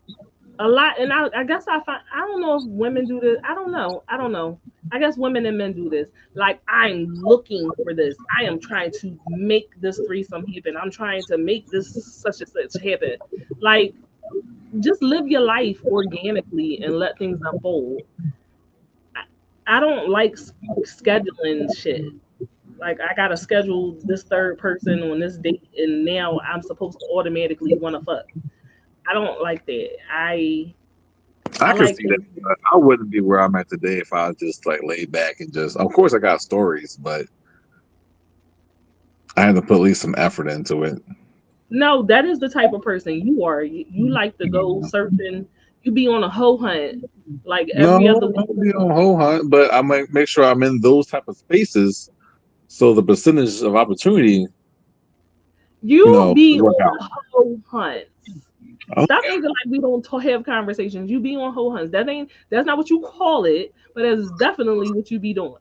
a lot, and I guess I find I don't know if women do this. I don't know. I don't know. I guess women and men do this. Like I'm looking for this. I am trying to make this threesome happen. I'm trying to make this such and such happen. Like just live your life organically and let things unfold. I, I don't like scheduling shit. Like I gotta schedule this third person on this date, and now I'm supposed to automatically want to fuck. I don't like that. I I can like see that. things. But I wouldn't be where I'm at today if I was just like laid back and just. Of course, I got stories, but I had to put at least some effort into it. No, that is the type of person you are. You like to go surfing You be on a hoe hunt like No, every other I week. don't be on whole hunt, but I might make sure I'm in those type of spaces, so the percentage of opportunity, You be work on out. hoe hunts. Oh, Stop thinking like we don't have conversations. You be on hoe hunts. That's not what you call it, but that's definitely what you be doing.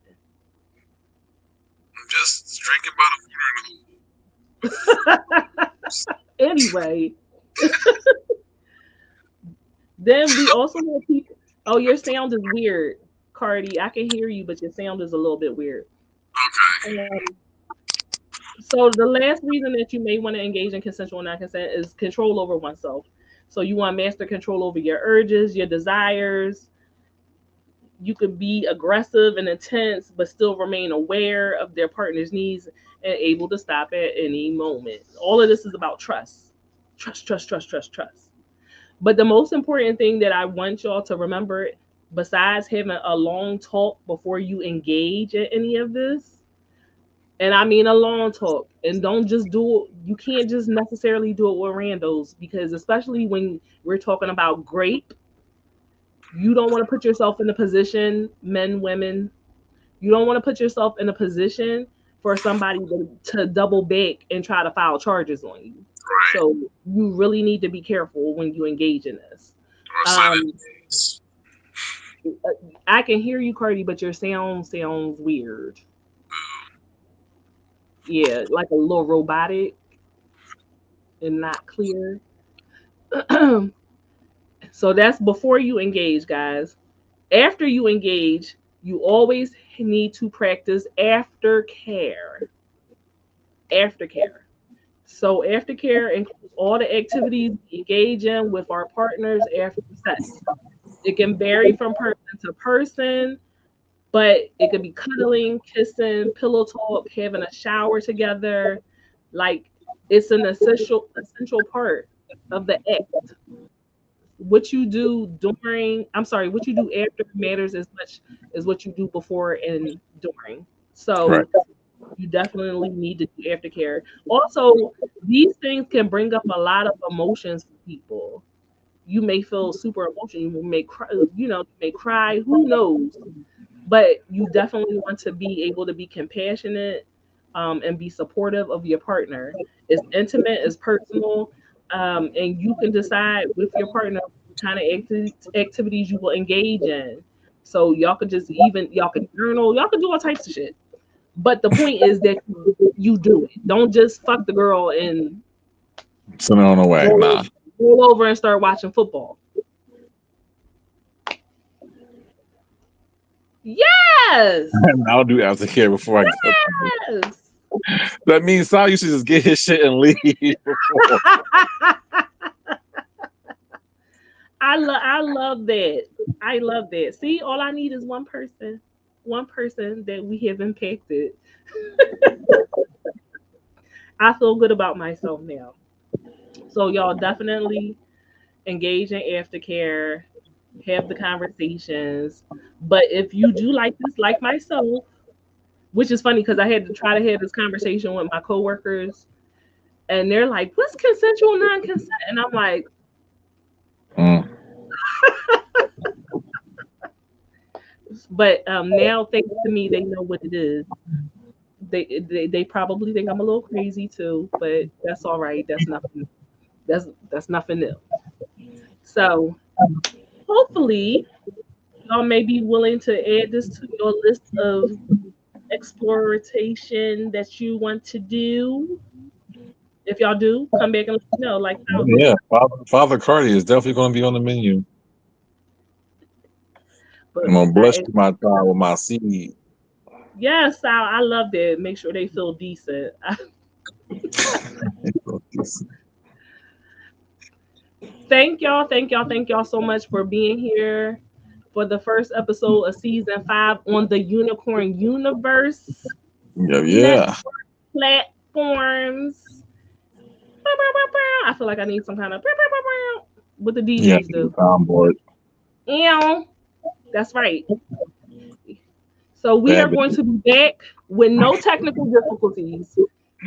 I'm just drinking by Anyway, then we also have people. Oh, your sound is weird, Cardi. I can hear you, but your sound is a little bit weird. Um, so the last reason that you may want to engage in consensual non-consent is control over oneself. So you want master control over your urges, your desires. You could be aggressive and intense, but still remain aware of their partner's needs and able to stop at any moment. All of this is about trust. Trust, trust, trust, trust, trust. But the most important thing that I want y'all to remember, besides having a long talk before you engage in any of this, and I mean a long talk, and don't just do it, you can't just necessarily do it with randos, because especially when we're talking about grape, you don't want to put yourself in a position, men, women, you don't want to put yourself in a position for somebody to double back and try to file charges on you. So you really need to be careful when you engage in this. Um, I can hear you, Cardi, but your sound sounds weird. Yeah, like a little robotic and not clear. So that's before you engage, guys. After you engage, you always need to practice aftercare. Aftercare. So aftercare includes all the activities we engage in with our partners after sex. It can vary from person to person, but it could be cuddling, kissing, pillow talk, having a shower together. Like, it's an essential part of the act. What you do what you do after matters as much as what you do before and during. right. So you definitely need to do aftercare. Also, these things can bring up a lot of emotions for people. You may feel super emotional. You may cry. You may cry. Who knows? But you definitely want to be able to be compassionate, and be supportive of your partner. It's intimate, it's personal, and you can decide with your partner what kind of activities you will engage in. So y'all can journal, y'all can do all types of shit. But the point is that you do it. Don't just fuck the girl and Send it on the way. roll, Nah. roll over and start watching football. Yes. I'll do aftercare before I get up. Yes. That means Sal used to just get his shit and leave. I love that. I love that. See, all I need is one person that we have impacted. I feel good about myself now. So y'all definitely engage in aftercare, have the conversations. But if you do like this, like myself, which is funny because I had to try to have this conversation with my coworkers, and they're like, "What's consensual non-consent?" And I'm like, Mm. but now thanks to me, they know what it is. They probably think I'm a little crazy too, but that's all right. That's nothing. That's nothing new. So hopefully y'all may be willing to add this to your list of exploration that you want to do. If y'all do, come back and let me know. Like, Yeah, Father Cardi is definitely going to be on the menu. but I'm gonna bless my child with my seed. yes, I love that. Make sure they feel decent. Thank y'all so much for being here for the first episode of season 5 on the Unicorn Universe Yeah. platforms. I feel like I need some kind of what the Yeah, DJs do. I'm bored. Yeah, that's right. So we are going to be back with no technical difficulties.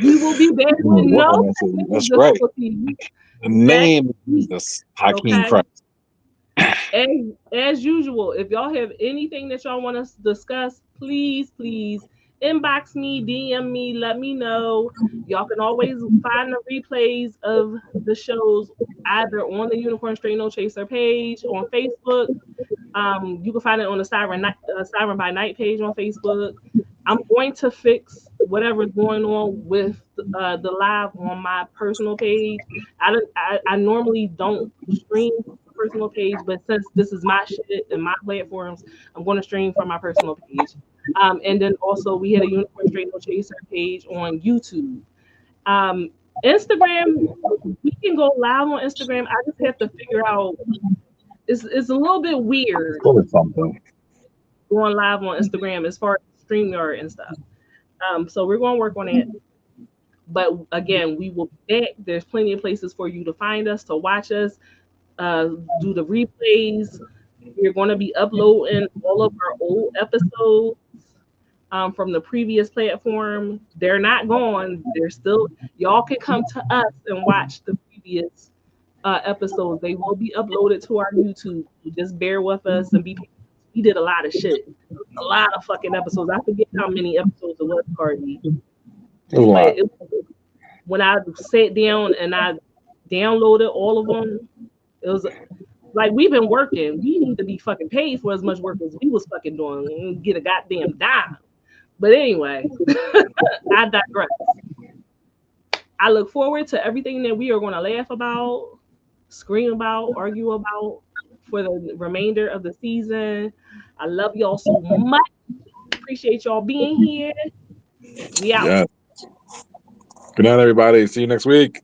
We will be back with no technical That's right. difficulties. The name is Hakeem Okay. Christ. as usual, if y'all have anything that y'all want us to discuss, please inbox me, DM me, let me know. Y'all can always find the replays of the shows either on the Unicorn Straight No Chaser page on Facebook. You can find it on the Siren by Night page on Facebook. I'm going to fix whatever's going on with the live on my personal page. I normally don't stream from my personal page, but since this is my shit and my platforms, I'm going to stream from my personal page. And then also we had a Unicorn Straight No Chaser page on YouTube. Um, Instagram, we can go live on Instagram. I just have to figure out. It's a little bit weird Something. going live on Instagram as far as StreamYard and stuff. So we're going to work on it. But again, we will be back. There's plenty of places for you to find us, to watch us, do the replays. We're going to be uploading all of our old episodes from the previous platform. They're not gone. They're still, y'all can come to us and watch the previous episodes. They will be uploaded to our YouTube. Just bear with us and be patient. We did a lot of shit. A lot of fucking episodes. I forget how many episodes it was, Cardi. But when I sat down and I downloaded all of them, it was like we've been working. We need to be fucking paid for as much work as we was fucking doing. Get a goddamn dime. But anyway, I digress. I look forward to everything that we are going to laugh about, scream about, argue about for the remainder of the season. I love y'all so much. Appreciate y'all being here. We out. Yeah. Good night, everybody. See you next week.